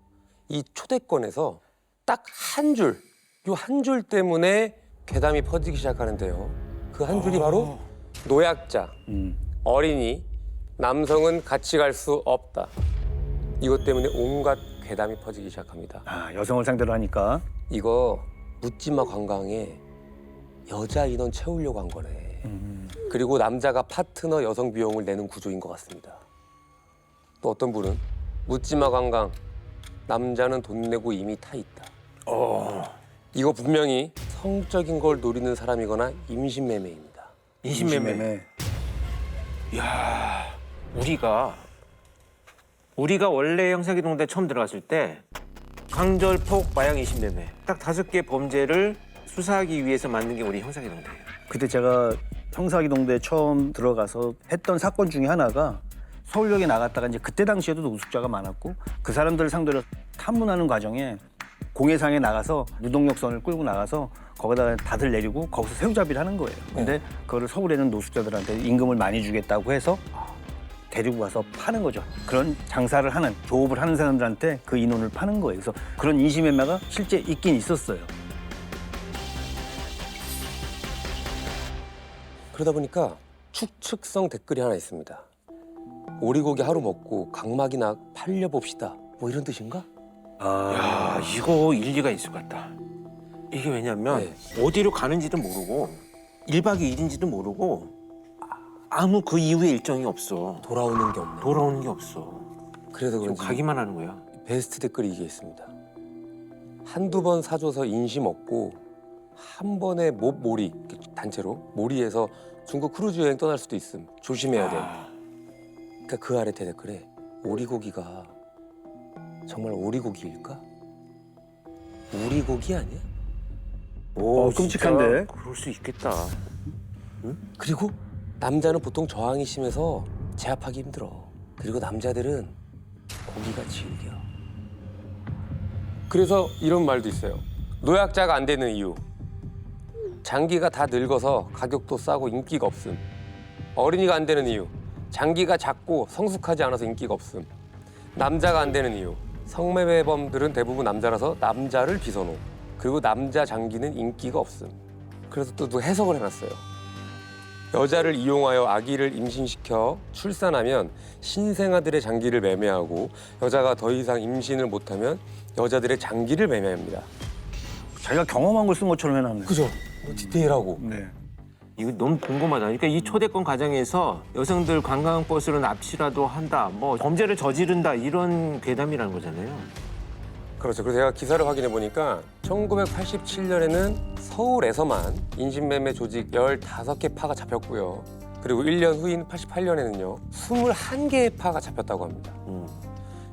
A: 이 초대권에서 딱 한 줄, 요 한 줄 때문에 괴담이 퍼지기 시작하는데요. 그 한 줄이 바로 노약자, 어린이, 남성은 같이 갈 수 없다. 이것 때문에 온갖 괴담이 퍼지기 시작합니다.
C: 아, 여성을 상대로 하니까.
A: 이거 묻지마 관광에 여자 인원 채우려고 한 거네. 그리고 남자가 파트너 여성 비용을 내는 구조인 것 같습니다. 또 어떤 분은 묻지마 관광, 남자는 돈 내고 이미 타 있다. 이거 분명히 성적인 걸 노리는 사람이거나 임신매매입니다.
D: 인신매매. 야, 우리가 원래 형사기동대 처음 들어갔을 때 강절폭, 마약 인신매매 딱 5개 범죄를 수사하기 위해서 만든 게 우리 형사기동대예요.
C: 그때 제가 형사기동대 처음 들어가서 했던 사건 중에 하나가 서울역에 나갔다가 이제 그때 당시에도 노숙자가 많았고 그 사람들을 상대로 탐문하는 과정에 공해상에 나가서 무동력선을 끌고 나가서 거기다가 다들 내리고 거기서 새우잡이를 하는 거예요. 근데 그거를 서울에는 노숙자들한테 임금을 많이 주겠다고 해서 데리고 가서 파는 거죠. 그런 장사를 하는, 조업을 하는 사람들한테 그 인원을 파는 거예요. 그래서 그런 인신매매가 실제 있긴 있었어요.
A: 그러다 보니까 추측성 댓글이 하나 있습니다. 오리고기 하루 먹고 각막이나 팔려봅시다. 뭐 이런 뜻인가?
D: 야, 이거 일리가 있을 것 같다. 이게 왜냐면 어디로 가는지도 모르고 1박 2일인지도 모르고 아무 그 이후에 일정이 없어.
A: 돌아오는 게 없네.
D: 돌아오는 게 없어.
A: 그래서
D: 지금
A: 그런지
D: 가기만 하는 거야.
A: 베스트 댓글이 이게 있습니다. 한두 번 사줘서 인심 없고 한 번에 몰이 단체로 몰이해서 중국 크루즈 여행 떠날 수도 있음. 조심해야 돼. 그러니까 그 아래 댓글에 오리고기가 정말 오리고기일까? 우리고기 아니야?
D: 오,
C: 끔찍한데?
D: 진짜 그럴 수 있겠다.
A: 그리고 남자는 보통 저항이 심해서 제압하기 힘들어. 그리고 남자들은 고기가 질겨. 그래서 이런 말도 있어요. 노약자가 안 되는 이유. 장기가 다 늙어서 가격도 싸고 인기가 없음. 어린이가 안 되는 이유. 장기가 작고 성숙하지 않아서 인기가 없음. 남자가 안 되는 이유. 성매매범들은 대부분 남자라서 남자를 비선호. 그리고 남자 장기는 인기가 없음. 그래서 또 해석을 해놨어요. 여자를 이용하여 아기를 임신시켜 출산하면 신생아들의 장기를 매매하고 여자가 더 이상 임신을 못하면 여자들의 장기를 매매합니다.
C: 자기가 경험한 걸 쓴 것처럼 해놨네.
A: 그죠? 디테일하고.
C: 네.
D: 이거 너무 궁금하다. 그러니까 이 초대권 과정에서 여성들 관광버스로 납치라도 한다, 뭐 범죄를 저지른다 이런 괴담이라는 거잖아요.
A: 그렇죠. 그래서 제가 기사를 확인해 보니까 1987년에는 서울에서만 인신매매 조직 15개 파가 잡혔고요. 그리고 1년 후인 88년에는요. 21개의 파가 잡혔다고 합니다.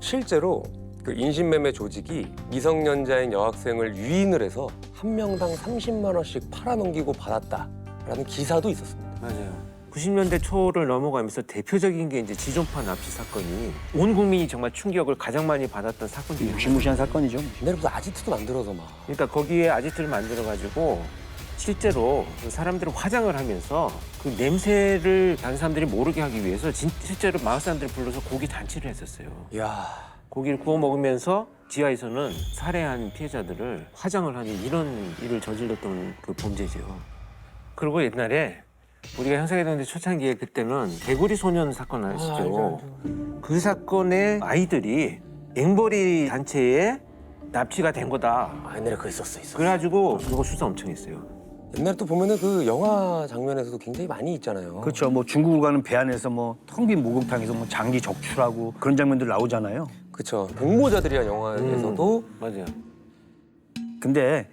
A: 실제로 그 인신매매 조직이 미성년자인 여학생을 유인을 해서 한 명당 30만 원씩 팔아넘기고 받았다라는 기사도 있었습니다.
D: 맞아요. 90년대 초를 넘어가면서 대표적인 게 이제 지존파 납치 사건이 온 국민이 정말 충격을 가장 많이 받았던 사건 중에 하나예요.
C: 무시무시한 사건이죠.
A: 옛날에 무슨 아지트도 만들어서 막.
D: 그러니까 거기에 아지트를 만들어가지고 실제로 그 사람들을 화장을 하면서 그 냄새를 다른 사람들이 모르게 하기 위해서 실제로 마을 사람들을 불러서 고기 잔치를 했었어요.
A: 이야.
D: 고기를 구워 먹으면서 지하에서는 살해한 피해자들을 화장을 하는 이런 일을 저질렀던 그 범죄죠. 그리고 옛날에 우리가 형사개동대 초창기에 그때는 개구리 소년 사건 아시죠? 그 사건의 아이들이 앵벌이 단체에 납치가 된 거다.
A: 옛날에 그거 있었어.
D: 그래가지고 그거 수사 엄청 했어요.
A: 옛날에 또 보면은 그 영화 장면에서도 굉장히 많이 있잖아요.
C: 그렇죠. 뭐 중국을 가는 배 안에서 뭐 텅 빈 목욕탕에서 뭐 장기 적출하고 그런 장면들 나오잖아요.
A: 그렇죠. 공모자들이란 영화에서도
D: 맞아요.
C: 근데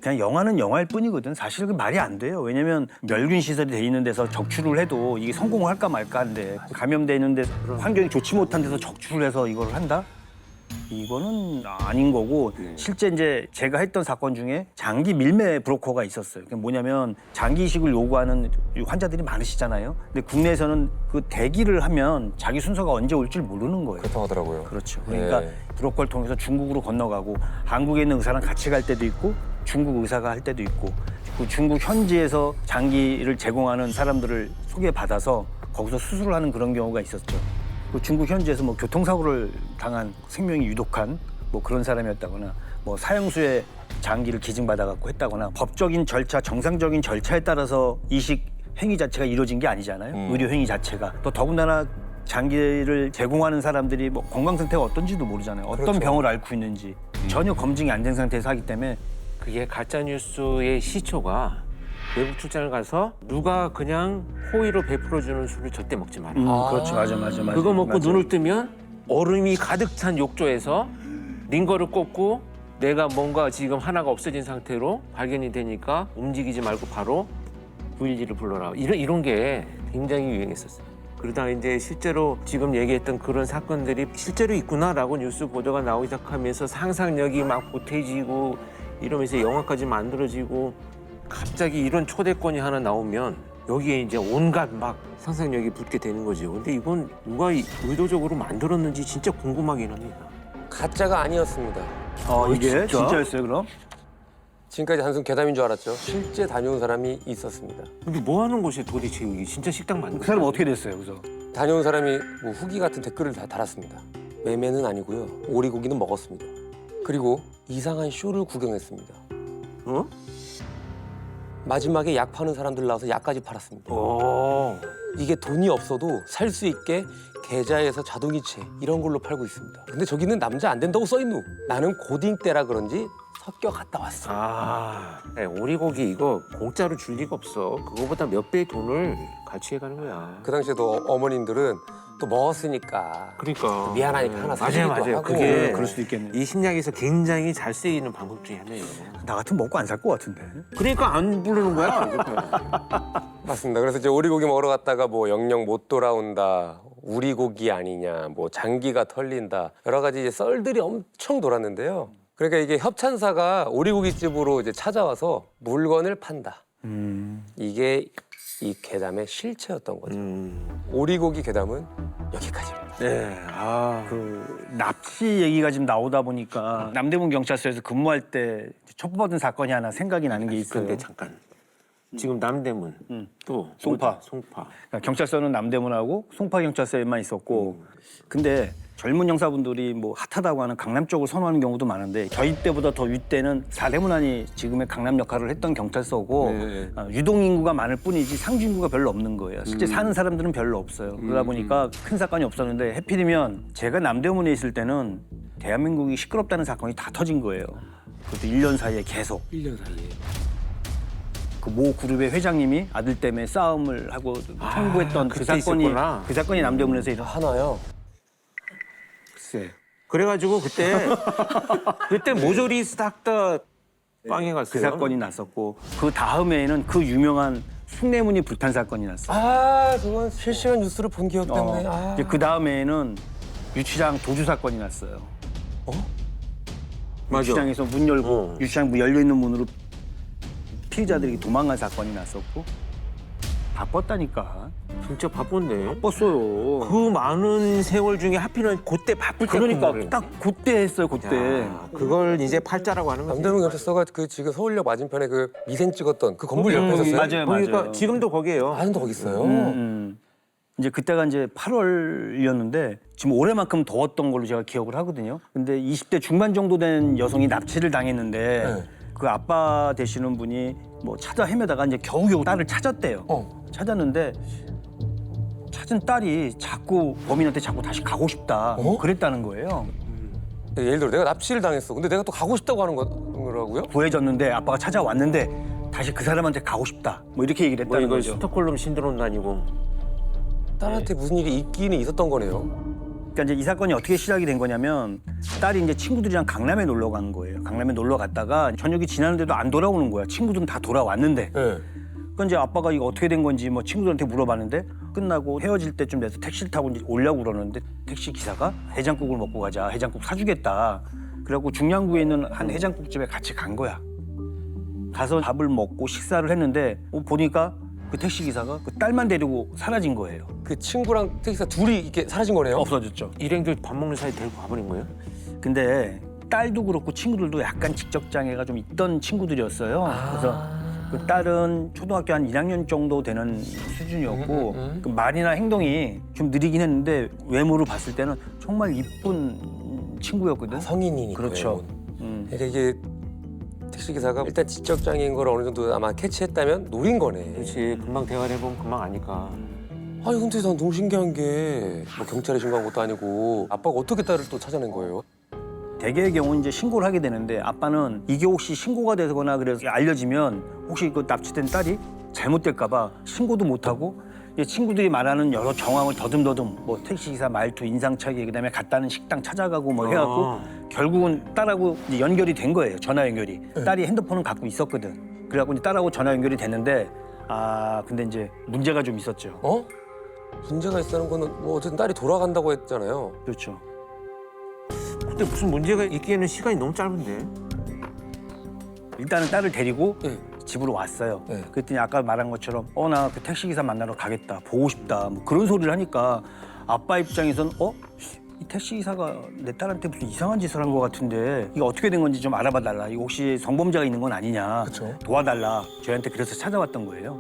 C: 그냥 영화는 영화일 뿐이거든. 사실 그 말이 안 돼요. 왜냐면 멸균 시설이 돼 있는 데서 적출을 해도 이게 성공을 할까 말까 한데 감염돼 있는데 환경이 좋지 못한 데서 적출을 해서 이걸 한다? 이거는 아닌 거고 실제 이제 제가 했던 사건 중에 장기 밀매 브로커가 있었어요. 그게 뭐냐면 장기 이식을 요구하는 환자들이 많으시잖아요. 근데 국내에서는 그 대기를 하면 자기 순서가 언제 올 줄 모르는 거예요.
A: 그렇다고 하더라고요.
C: 그렇죠. 그러니까
A: 네.
C: 브로커를 통해서 중국으로 건너가고 한국에 있는 의사랑 같이 갈 때도 있고 중국 의사가 할 때도 있고 그 중국 현지에서 장기를 제공하는 사람들을 소개받아서 거기서 수술을 하는 그런 경우가 있었죠. 그 중국 현지에서 뭐 교통사고를 당한 생명이 유독한 뭐 그런 사람이었다거나 뭐 사형수의 장기를 기증받아갖고 했다거나 법적인 절차, 정상적인 절차에 따라서 이식 행위 자체가 이루어진 게 아니잖아요. 의료 행위 자체가. 또 더군다나 장기를 제공하는 사람들이 뭐 건강 상태가 어떤지도 모르잖아요. 어떤
A: 그렇죠.
C: 병을 앓고 있는지 전혀 검증이 안 된 상태에서 하기 때문에
D: 그게 가짜 뉴스의 시초가 외국 출장을 가서 누가 그냥 호의로 베풀어주는 술을 절대 먹지 마라.
C: 그렇죠. 맞아.
D: 그거 먹고
C: 맞아.
D: 눈을 뜨면 얼음이 가득 찬 욕조에서 링거를 꽂고 내가 뭔가 지금 하나가 없어진 상태로 발견이 되니까 움직이지 말고 바로 911을 불러라. 이런 게 굉장히 유행했었어요. 그러다가 이제 실제로 지금 얘기했던 그런 사건들이 실제로 있구나라고 뉴스 보도가 나오기 시작하면서 상상력이 막 보태지고 이러면서 영화까지 만들어지고 갑자기 이런 초대권이 하나 나오면 여기에 이제 온갖 막 상상력이 붙게 되는 거죠. 근데 이건 누가 의도적으로 만들었는지 진짜 궁금하긴 합니다.
A: 가짜가 아니었습니다.
C: 이게 진짜였어요 그럼?
A: 지금까지 단순 괴담인 줄 알았죠. 실제 다녀온 사람이 있었습니다.
D: 근데 뭐 하는 곳이 도대체 여기 진짜 식당 만든
C: 그 사람 어떻게 됐어요 그래서?
A: 다녀온 사람이 뭐 후기 같은 댓글을 다 달았습니다. 매매는 아니고요. 오리고기는 먹었습니다. 그리고 이상한 쇼를 구경했습니다.
D: 어?
A: 마지막에 약 파는 사람들 나와서 약까지 팔았습니다.
D: 어.
A: 이게 돈이 없어도 살 수 있게 계좌에서 자동이체 이런 걸로 팔고 있습니다. 근데 저기는 남자 안 된다고 써있노. 나는 고딩 때라 그런지 섞여 갔다 왔어.
D: 네, 오리고기 이거 공짜로 줄 리가 없어. 그거보다 몇 배의 돈을 가치해가는 거야.
A: 그 당시에도 어머님들은 또 먹었으니까
D: 그러니까
A: 미안하니까 하나 사주기도
D: 맞아요.
A: 하고.
D: 그게
C: 그럴 수도 있겠네요.
D: 이 심리학에서 굉장히 잘 쓰이는 방법 중에 하나예요.
C: 나 같으면 먹고 안 살 것 같은데.
D: 그러니까 안 부르는 거야.
A: 맞습니다. 그래서 이제 오리고기 먹으러 갔다가 뭐 영영 못 돌아온다, 우리고기 아니냐, 뭐 장기가 털린다 여러 가지 이제 썰들이 엄청 돌았는데요. 그러니까 이게 협찬사가 오리고기집으로 이제 찾아와서 물건을 판다. 이게 이 괴담의 실체였던 거죠. 오리고기 괴담은 여기까지입니다.
D: 네.
C: 그 납치 얘기가 지금 나오다 보니까 남대문 경찰서에서 근무할 때 첩보받은 사건이 하나 생각이 나는 게 있어요.
D: 근데 잠깐. 지금 남대문 또
C: 송파.
D: 어디? 송파.
C: 그러니까 경찰서는 남대문하고 송파 경찰서에만 있었고 근데 젊은 형사분들이 뭐 핫하다고 하는 강남 쪽을 선호하는 경우도 많은데 저희 때보다 더 윗때는 사대문안이 지금의 강남 역할을 했던 경찰서고
A: 네.
C: 유동 인구가 많을 뿐이지 상주 인구가 별로 없는 거예요. 실제 사는 사람들은 별로 없어요. 그러다 보니까 큰 사건이 없었는데 해필이면 제가 남대문에 있을 때는 대한민국이 시끄럽다는 사건이 다 터진 거예요. 그것도 1년 사이에 계속.
A: 1년 사이에.
C: 그 모 그룹의 회장님이 아들 때문에 싸움을 하고 청구했던 그
D: 그때
C: 사건이
D: 있었구나.
C: 그 사건이 남대문에서 일어.
A: 하나요?
C: 글쎄.
D: 그래가지고 그때 모조리 스닥터 빵에 갔어요.
C: 그 사건이 났었고 그 다음에는 그 유명한 숭례문이 불탄 사건이 났어요.
A: 아, 그건 실시간 뉴스를 본 기억 때문에. 아.
C: 이제 그 다음에는 유치장 도주 사건이 났어요.
D: 맞아.
C: 유치장에서 문 열고 유치장 문 열려 있는 문으로 피해자들이 도망간 사건이 났었고 바빴다니까.
D: 진짜 바쁜데.
C: 바빴어요.
D: 그 많은 세월 중에 하필은 그때 바쁠 때 근무를
C: 그러니까 딱 그때 했어요. 그때.
D: 야, 그걸 이제 팔자라고 하는 거지.
A: 남대문 경찰서가 그 지금 서울역 맞은편에 그 미생 찍었던 그 건물 옆에 있었어요?
C: 맞아요,
D: 그러니까
C: 맞아요.
D: 지금도 거기에요.
A: 아직도 거기 있어요?
C: 이제 그때가 이제 8월이었는데 지금 올해만큼 더웠던 걸로 제가 기억을 하거든요. 근데 20대 중반 정도 된 여성이 납치를 당했는데
A: 네.
C: 그 아빠 되시는 분이 뭐 찾아 헤매다가 이제 겨우겨우 딸을 찾았대요. 찾았는데 찾은 딸이 자꾸 범인한테 자꾸 다시 가고 싶다 그랬다는 거예요.
A: 예를 들어 내가 납치를 당했어. 근데 내가 또 가고 싶다고 하는 거라고요?
C: 구해졌는데 아빠가 찾아왔는데 다시 그 사람한테 가고 싶다. 뭐 이렇게 얘기를
D: 뭐
C: 했다는
D: 이거
C: 거죠.
D: 스톡홀름 신드롬도 아니고.
A: 딸한테 무슨 일이 있기는 있었던 거네요.
C: 그러니까 이제 이 사건이 어떻게 시작이 된 거냐면 딸이 이제 친구들이랑 강남에 놀러 간 거예요. 강남에 놀러 갔다가 저녁이 지났는데도 안 돌아오는 거야. 친구들은 다 돌아왔는데.
A: 네.
C: 그러니까 이제 아빠가 이거 어떻게 된 건지 뭐 친구들한테 물어봤는데 끝나고 헤어질 때쯤 돼서 택시를 타고 이제 오려고 그러는데 택시 기사가 해장국을 먹고 가자. 해장국 사주겠다. 그래갖고 중량구에 있는 한 해장국집에 같이 간 거야. 가서 밥을 먹고 식사를 했는데 보니까 그 택시 기사가 그 딸만 데리고 사라진 거예요.
A: 그 친구랑 택시사 둘이 이렇게 사라진 거네요?
C: 없어졌죠.
D: 일행들 밥 먹는 사이 데리고 가버린 거예요?
C: 근데 딸도 그렇고 친구들도 약간 지적 장애가 좀 있던 친구들이었어요. 그래서 그 딸은 초등학교 한 1학년 정도 되는 수준이었고 그 말이나 행동이 좀 느리긴 했는데 외모를 봤을 때는 정말 이쁜 친구였거든.
A: 성인이니까.
C: 그렇죠.
A: 그러니까 이게 택시 기사가 일단 지적 장애인 걸 어느 정도 아마 캐치했다면 노린 거네.
D: 그렇지. 금방 대화를 해보면 금방 아니까.
A: 아니 근데 난 너무 신기한 게 뭐 경찰에 신고한 것도 아니고 아빠가 어떻게 딸을 또 찾아낸 거예요?
C: 대개의 경우는 이제 신고를 하게 되는데 아빠는 이게 혹시 신고가 되거나 그래서 알려지면 혹시 그 납치된 딸이 잘못될까 봐 신고도 못하고 이제 친구들이 말하는 여러 정황을 더듬더듬 뭐 택시기사 말투 인상착의 그다음에 갔다는 식당 찾아가고 뭐 해갖고 결국은 딸하고 이제 연결이 된 거예요. 전화 연결이. 딸이 핸드폰을 갖고 있었거든. 그래갖고 이제 딸하고 전화 연결이 됐는데 근데 이제 문제가 좀 있었죠.
A: 어? 문제가 있다는 거는 뭐 어쨌든 딸이 돌아간다고 했잖아요.
C: 그렇죠.
D: 근데 무슨 문제가 있기에는 시간이 너무 짧은데.
C: 일단은 딸을 데리고
A: 네.
C: 집으로 왔어요.
A: 네.
C: 그랬더니 아까 말한 것처럼 나 그 택시기사 만나러 가겠다. 보고 싶다. 뭐 그런 소리를 하니까 아빠 입장에서는 이 택시기사가 내 딸한테 무슨 이상한 짓을 한 것 같은데 이게 어떻게 된 건지 좀 알아봐 달라. 이거 혹시 성범죄가 있는 건 아니냐.
A: 그쵸.
C: 도와달라. 저희한테 그래서 찾아왔던 거예요.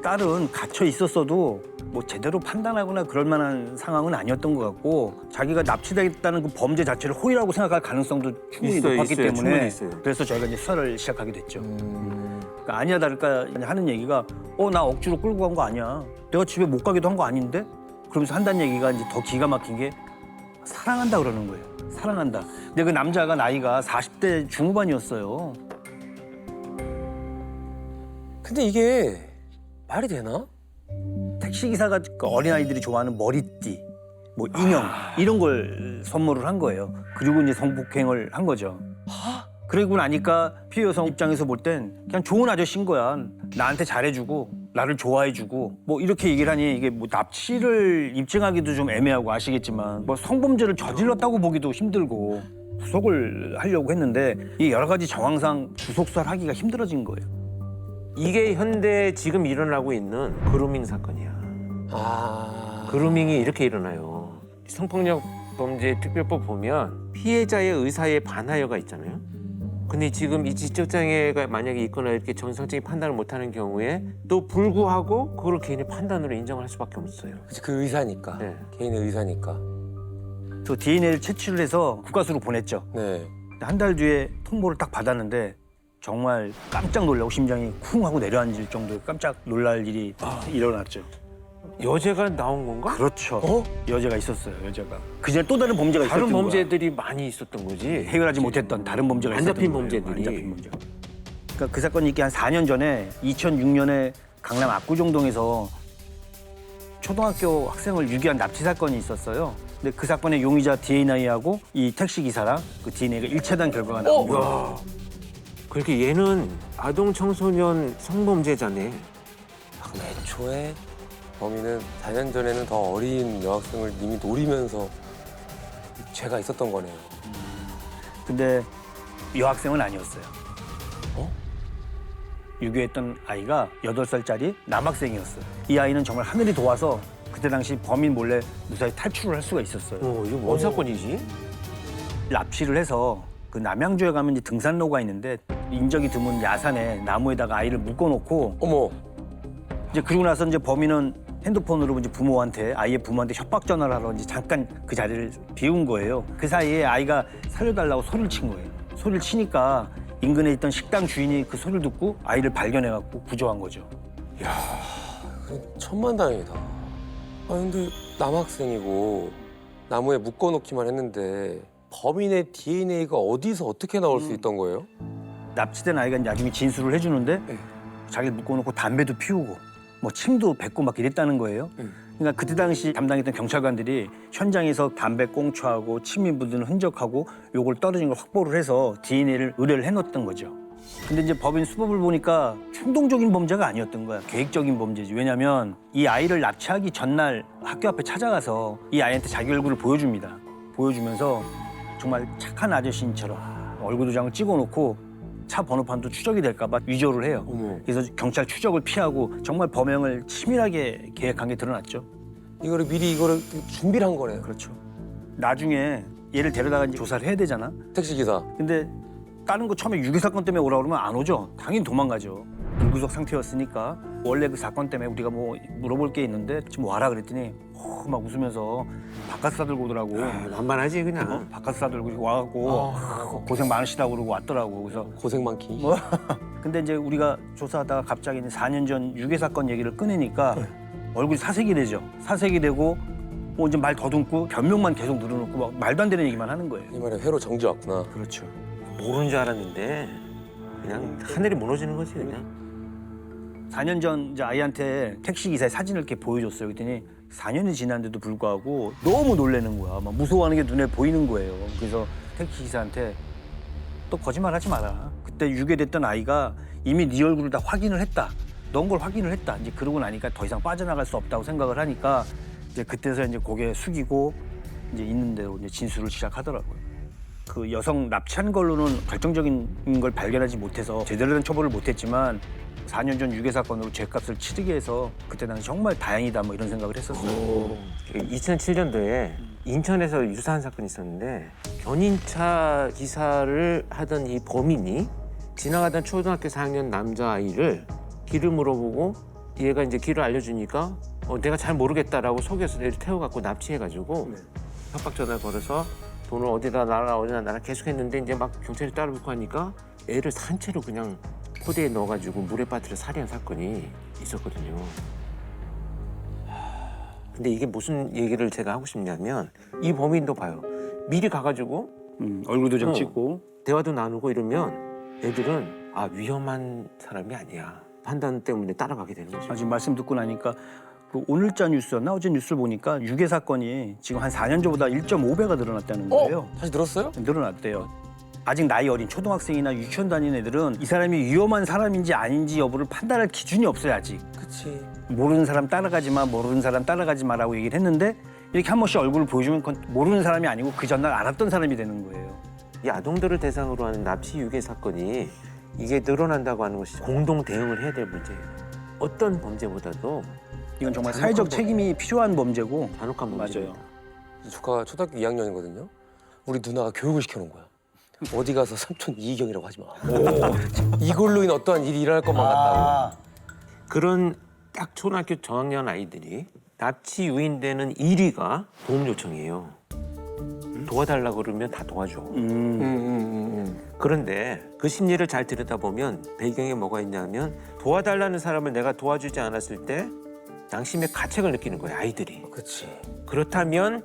C: 딸은 갇혀 있었어도 뭐 제대로 판단하거나 그럴 만한 상황은 아니었던 것 같고 자기가 납치됐다는 그 범죄 자체를 호의라고 생각할 가능성도 충분히
D: 있어요,
C: 높았기
D: 있어요.
C: 때문에
D: 충분히 있어요.
C: 그래서 저희가 이제 수사를 시작하게 됐죠. 그러니까 아니야 다를까 하는 얘기가 나 억지로 끌고 간 거 아니야. 내가 집에 못 가기도 한 거 아닌데? 그러면서 한다는 얘기가 이제 더 기가 막힌 게 사랑한다 그러는 거예요. 사랑한다. 근데 그 남자가 나이가 40대 중후반이었어요.
A: 근데 이게 말이 되나?
C: 택시기사가 그 어린아이들이 좋아하는 머리띠, 뭐 인형 이런 걸 선물을 한 거예요. 그리고 이제 성폭행을 한 거죠. 그러고 나니까 피해 여성 입장에서 볼 땐 그냥 좋은 아저씨인 거야. 나한테 잘해주고 나를 좋아해주고 뭐 이렇게 얘기를 하니 이게 뭐 납치를 입증하기도 좀 애매하고 아시겠지만 뭐 성범죄를 저질렀다고 보기도 힘들고 구속을 하려고 했는데 이 여러 가지 정황상 구속수사를 하기가 힘들어진 거예요.
D: 이게 현대 지금 일어나고 있는 그루밍 사건이야. 그루밍이 이렇게 일어나요. 성폭력 범죄 특별법 보면 피해자의 의사에 반하여가 있잖아요. 근데 지금 이 지적장애가 만약에 있거나 이렇게 정상적인 판단을 못하는 경우에 또 불구하고 그걸 개인의 판단으로 인정을 할 수밖에 없어요.
A: 그치, 그 의사니까.
D: 네.
A: 개인의 의사니까.
C: 또 DNA를 채취를 해서 국과수로 보냈죠.
A: 네.
C: 한 달 뒤에 통보를 딱 받았는데 정말 깜짝 놀라고 심장이 쿵 하고 내려앉을 정도로 깜짝 놀랄 일이 일어났죠.
D: 여죄가 나온 건가?
C: 그렇죠.
A: 어?
C: 여죄가 있었어요. 여죄가. 그전에 또 다른 범죄가 있었던
D: 다른
C: 거야.
D: 범죄들이 많이 있었던 거지.
C: 해결하지 못했던 다른 범죄가
D: 안
C: 있었던
D: 잡힌
C: 거예요.
D: 범죄들이.
C: 안 잡힌 범죄. 그러니까 그 사건이 있기 한 4년 전에 2006년에 강남 압구정동에서 초등학교 학생을 유기한 납치 사건이 있었어요. 근데 그 사건의 용의자 DNA하고 이 택시 기사랑 그 DNA가 일치하는 결과가 나온 거예요.
D: 야. 그렇게 얘는 아동 청소년 성범죄자네.
A: 그럼 애초에 범인은 4년 전에는 더 어린 여학생을 이미 노리면서 죄가 있었던 거네요.
C: 근데 여학생은 아니었어요.
A: 어?
C: 유괴했던 아이가 8살짜리 남학생이었어요. 이 아이는 정말 하늘이 도와서 그때 당시 범인 몰래 무사히 탈출을 할 수가 있었어요.
D: 이거 뭔 사건이지?
C: 납치를 해서 그 남양주에 가면 이제 등산로가 있는데 인적이 드문 야산에 나무에다가 아이를 묶어놓고
A: 어머,
C: 이제 그러고 나서 이제 범인은 핸드폰으로 이제 부모한테 아이의 부모한테 협박 전화를 하러 이제 잠깐 그 자리를 비운 거예요. 그 사이에 아이가 살려달라고 소리를 친 거예요. 소리를 치니까 인근에 있던 식당 주인이 그 소리를 듣고 아이를 발견해갖고 구조한 거죠.
A: 천만다행이다. 아 근데 남학생이고 나무에 묶어놓기만 했는데 범인의 DNA가 어디서 어떻게 나올 수 있던 거예요?
C: 납치된 아이가 이제 나중에 진술을 해주는데
A: 네.
C: 자기를 묶어놓고 담배도 피우고 뭐 침도 뱉고 막 이랬다는 거예요. 그러니까 그때 당시 담당했던 경찰관들이 현장에서 담배 꽁초하고 침이 묻은 흔적하고 요걸 떨어진 걸 확보를 해서 DNA를 의뢰를 해놓았던 거죠. 근데 이제 법인 수법을 보니까 충동적인 범죄가 아니었던 거야. 계획적인 범죄지. 왜냐면 이 아이를 납치하기 전날 학교 앞에 찾아가서 이 아이한테 자기 얼굴을 보여줍니다. 보여주면서 정말 착한 아저씨처럼 얼굴 도장을 찍어놓고 차 번호판도 추적이 될까 봐 위조를 해요.
A: 어머.
C: 그래서 경찰 추적을 피하고 정말 범행을 치밀하게 계획한 게 드러났죠.
A: 이거를 미리 이거를 준비를 한 거네요.
C: 그렇죠. 나중에 얘를 데려다가 이제 조사를 해야 되잖아.
A: 택시 기사.
C: 근데 다른 거 처음에 유괴 사건 때문에 오라고 그러면 안 오죠. 당연히 도망가죠. 불구속 상태였으니까. 원래 그 사건 때문에 우리가 뭐 물어볼 게 있는데 지금 와라 그랬더니 막 웃으면서 바깥 사들고 오더라고.
D: 만만하지 그냥.
C: 바깥 사들고 와갖고 고생 많으시다고 그러고 왔더라고. 그래서
A: 고생 많기.
C: 뭐 근데 이제 우리가 조사하다가 갑자기 4년 전 유괴 사건 얘기를 꺼내니까 얼굴이 사색이 되죠. 사색이 되고 뭐 이제 말 더듬고 변명만 계속 늘어놓고 막 말도 안 되는 얘기만 하는 거예요.
A: 이 말에 회로 정지 왔구나.
C: 그렇죠.
D: 모르는 줄 알았는데 그냥 하늘이 무너지는 거지 그냥.
C: 4년 전 이제 아이한테 택시 기사의 사진을 이렇게 보여줬어요. 그랬더니 4년이 지났는데도 불구하고 너무 놀라는 거야. 막 무서워하는 게 눈에 보이는 거예요. 그래서 택시 기사한테 또 거짓말하지 마라. 그때 유괴됐던 아이가 이미 네 얼굴을 다 확인을 했다. 넌 걸 확인을 했다. 이제 그러고 나니까 더 이상 빠져나갈 수 없다고 생각을 하니까 이제 그때서 이제 고개 숙이고 이제 있는 대로 이제 진술을 시작하더라고요. 그 여성 납치한 걸로는 결정적인 걸 발견하지 못해서 제대로 된 처벌을 못했지만 4년 전 유괴 사건으로 죄값을 치르게 해서 그때 나는 정말 다행이다 뭐 이런 생각을 했었어요.
D: 2007년도에 인천에서 유사한 사건이 있었는데 견인차 기사를 하던 이 범인이 지나가던 초등학교 4학년 남자아이를 길을 물어보고 얘가 이제 길을 알려주니까 내가 잘 모르겠다라고 속여서 애를 태워갖고 납치해가지고 협박 전화를 걸어서 돈을 어디다 놔라 계속했는데 이제 막 경찰이 따라붙고 하니까 애를 산채로 그냥 포대에 넣어가지고 물에 빠뜨려 살해한 사건이 있었거든요. 근데 이게 무슨 얘기를 제가 하고 싶냐면 이 범인도 봐요. 미리 가가지고
C: 얼굴 도장 찍고
D: 대화도 나누고 이러면 애들은 위험한 사람이 아니야. 판단 때문에 따라가게 되는 거죠.
C: 지금 말씀 듣고 나니까 그 오늘자 뉴스였나 어제 뉴스를 보니까 유괴 사건이 지금 한 4년 전보다 1.5배가 늘어났다는 거예요.
A: 다시 들었어요?
C: 늘어났대요. 아직 나이 어린 초등학생이나 유치원 다니는 애들은 이 사람이 위험한 사람인지 아닌지 여부를 판단할 기준이 없어요 아직.
A: 그치.
C: 모르는 사람 따라가지 마, 모르는 사람 따라가지 마라고 얘기를 했는데 이렇게 한 번씩 얼굴을 보여주면 그건 모르는 사람이 아니고 그 전날 알았던 사람이 되는 거예요.
D: 이 아동들을 대상으로 하는 납치 유괴 사건이 이게 늘어난다고 하는 것이 공동 대응을 해야 될 문제예요. 어떤 범죄보다도
C: 이건 정말 사회적 책임이 필요한 범죄고
D: 잔혹한 범죄입니다.
C: 맞아요.
A: 조카가 초등학교 2학년이거든요. 우리 누나가 교육을 시켜놓은 거야. 어디 가서 삼촌 이희경이라고 하지 마. 이걸로 인해 어떠한 일이 일어날 것만 같다고.
D: 그런 딱 초등학교 저학년 아이들이 납치 유인되는 1위가 도움 요청이에요. 도와달라 그러면 다 도와줘. 그런데 그 심리를 잘 들여다보면 배경에 뭐가 있냐면 도와달라는 사람을 내가 도와주지 않았을 때 양심의 가책을 느끼는 거예요, 아이들이.
A: 그렇지.
D: 그렇다면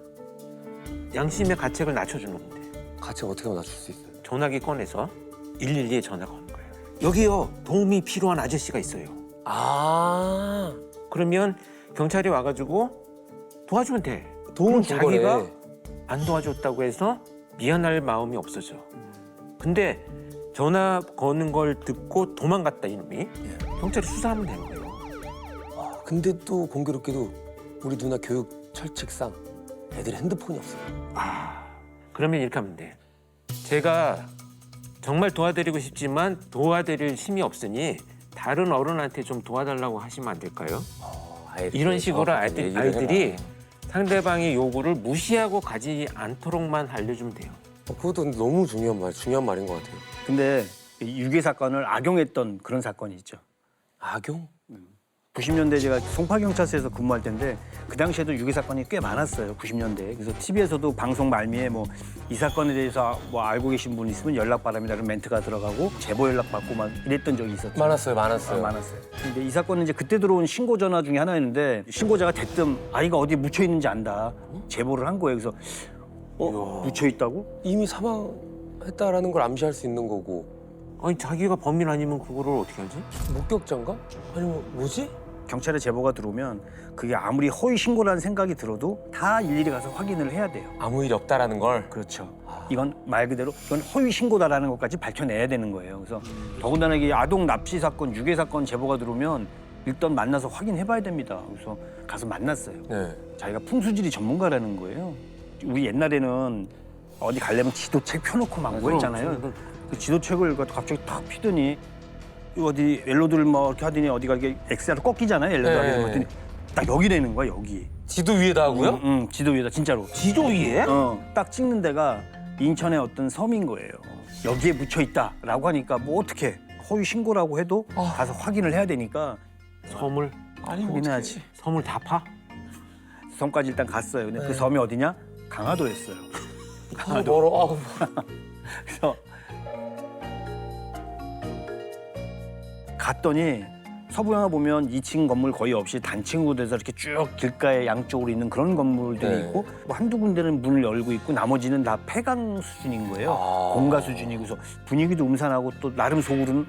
D: 양심의 가책을 낮춰주는 건데
A: 가책 어떻게 하면 낮출 수 있어요?
D: 전화기 꺼내서 112에 전화가 오는 거예요. 여기요, 도움이 필요한 아저씨가 있어요.
A: 아,
D: 그러면 경찰이 와가지고 도와주면 돼.
A: 도움을
D: 그럼
A: 준
D: 자기가
A: 거네.
D: 안 도와줬다고 해서 미안할 마음이 없어져. 근데 전화 거는 걸 듣고 도망갔다 이놈이. 경찰이 수사하면 되는 거예요.
A: 아, 근데 또 공교롭게도 우리 누나 교육 철칙상 애들이 핸드폰이 없어요.
D: 그러면 이렇게 하면 돼. 제가 정말 도와드리고 싶지만 도와드릴 힘이 없으니 다른 어른한테 좀 도와달라고 하시면 안 될까요?
A: 아이들이
D: 이런 식으로
A: 정확하게 얘기를
D: 아이들이
A: 해라.
D: 상대방의 요구를 무시하고 가지 않도록만 알려주면 돼요.
A: 그것도 너무 중요한 말인 것 같아요.
C: 근데 이 유괴 사건을 악용했던 그런 사건이 있죠.
A: 악용?
C: 90년대 제가 송파경찰서에서 근무할 때인데 그 당시에도 유괴 사건이 꽤 많았어요. 90년대에. 그래서 TV에서도 방송 말미에 뭐 이 사건에 대해서 뭐 알고 계신 분 있으면 연락 바랍니다라는 멘트가 들어가고 제보 연락 받고 막 이랬던 적이 있었죠.
A: 많았어요.
C: 많았어요. 근데 이 사건은 이제 그때 들어온 신고 전화 중에 하나였는데 신고자가 대뜸 아이가 어디 묻혀 있는지 안다. 제보를 한 거예요. 그래서 묻혀 있다고?
A: 이미 사망했다라는 걸 암시할 수 있는 거고.
D: 아니 자기가 범인 아니면 그거를 어떻게 하지?
A: 목격자인가? 아니면 뭐지?
C: 경찰에 제보가 들어오면 그게 아무리 허위 신고라는 생각이 들어도 다 일일이 가서 확인을 해야 돼요.
A: 아무 일이 없다라는 걸.
C: 그렇죠. 이건 말 그대로 이건 허위 신고다라는 것까지 밝혀내야 되는 거예요. 그래서 더군다나 이게 아동 납치 사건, 유괴 사건 제보가 들어오면 일단 만나서 확인해봐야 됩니다. 그래서 가서 만났어요.
A: 네.
C: 자기가 풍수지리 전문가라는 거예요. 우리 옛날에는 어디 가려면 지도책 펴놓고 막 뭐 했잖아요. 그 지도책을 갑자기 탁 피더니 어디 옐로드를 뭐 이렇게 하더니 어디가 이게 엑스로 꺾이잖아요. 옐로드
A: 네.
C: 하게 되면 딱 여기 되는 거야, 여기.
A: 지도 위에다 하고요?
C: 응, 지도 위에다 진짜로.
D: 지도 위에?
C: 딱 찍는 데가 인천의 어떤 섬인 거예요. 여기에 묻혀 있다라고 하니까 뭐 어떻게 허위 신고라고 해도 가서 확인을 해야 되니까
D: 섬을
A: 아니 뭐
C: 확인해야지.
D: 섬을 다 파?
C: 섬까지 일단 갔어요. 근데
A: 네.
C: 그 섬이 어디냐? 강화도였어요.
A: 멀어.
C: 그래서 갔더니 서부영화 보면 2층 건물 거의 없이 단층으로 돼서 이렇게 쭉 길가에 양쪽으로 있는 그런 건물들이
A: 네.
C: 있고 뭐 한두 군데는 문을 열고 있고 나머지는 다 폐강 수준인 거예요.
A: 아.
C: 공가 수준이고 그래서 분위기도 음산하고 또 나름 속으로는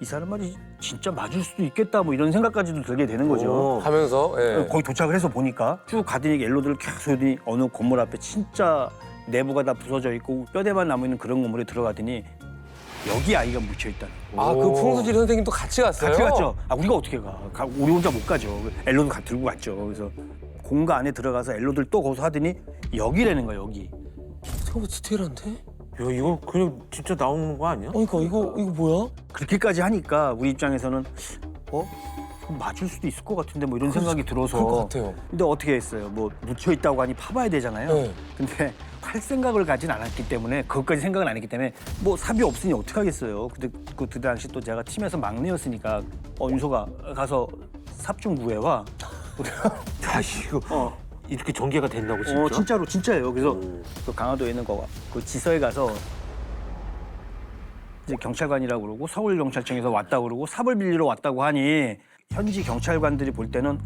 C: 이 사람 말이 진짜 맞을 수도 있겠다 뭐 이런 생각까지도 들게 되는 거죠.
A: 하면서 예.
C: 거기 도착을 해서 보니까 쭉 가더니 옐로드를 계속 오더니 어느 건물 앞에 진짜 내부가 다 부서져 있고 뼈대만 남아있는 그런 건물에 들어가더니 여기 아이가 묻혀 있다는 거예요.
A: 아, 그 풍수지리 선생님도 같이 갔어요?
C: 같이 갔죠. 우리가 어떻게 가? 우리 혼자 못 가죠. 엘로드 들고 갔죠. 그래서 공가 안에 들어가서 엘로드를 또 거기서 하더니 여기라는 거야, 여기.
A: 생각보다 디테일한데?
D: 야 이거 그냥 진짜 나오는 거 아니야?
A: 그러니까 이거 뭐야?
C: 그렇게까지 하니까 우리 입장에서는 맞을 수도 있을 것 같은데 뭐 이런 생각이 들어서.
A: 그럴 것 같아요.
C: 근데 어떻게 했어요? 뭐 묻혀 있다고 하니 파봐야 되잖아요.
A: 네.
C: 근데 할 생각을 가진 않았기 때문에 그것까지 생각을 안 했기 때문에 뭐 삽이 없으니 어떻게 하겠어요. 근데 그 당시 또 제가 팀에서 막내였으니까 윤소가 가서 삽 좀 구해와.
D: 야 이거 이렇게 전개가 된다고 진짜?
C: 진짜예요. 그래서 그 강화도에 있는 그 지서에 가서 이제 경찰관이라고 그러고 서울경찰청에서 왔다고 그러고 삽을 빌리러 왔다고 하니 현지 경찰관들이 볼 때는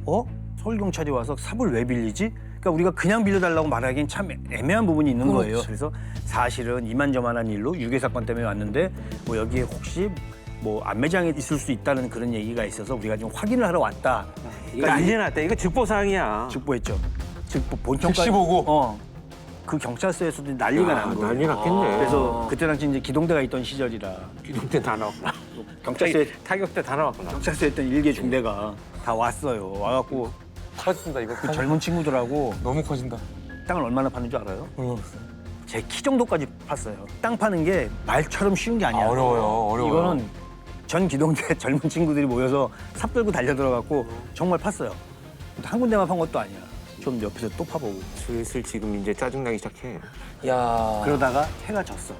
C: 서울경찰이 와서 삽을 왜 빌리지? 그러니까 우리가 그냥 빌려달라고 말하기엔 참 애매한 부분이 있는 거예요. 그래서 사실은 이만저만한 일로 유괴 사건 때문에 왔는데 뭐 여기에 혹시 뭐 안매장에 있을 수 있다는 그런 얘기가 있어서 우리가 좀 확인을 하러 왔다.
D: 이거 난리 났다. 이거 직보사항이야.
C: 직보했죠. 즉보 본청까지.
A: 즉시 보고?
C: 그 경찰서에서도 난리가 난 거예요.
D: 난리 났겠네.
C: 그래서 그때 당시 이제 기동대가 있던 시절이라
D: 기동대 다 나왔구나.
C: 경찰서에
D: 타격대 다 나왔구나.
C: 경찰서에 있던 일개 중대가 다 왔어요. 와갖고
A: 커진다 이거.
C: 그 젊은 친구들하고
A: 너무 커진다.
C: 땅을 얼마나 파는 줄 알아요?
A: 어려웠어요.
C: 제 키 정도까지 팠어요. 땅 파는 게 말처럼 쉬운 게 아니야.
A: 어려워요.
C: 이거는 전 기동대 젊은 친구들이 모여서 삽 들고 달려 들어갔고 정말 팠어요. 근데 한 군데만 판 것도 아니야. 좀 옆에서 또 파보고.
D: 슬슬 지금 이제 짜증나기 시작해.
A: 야.
C: 그러다가 해가 졌어.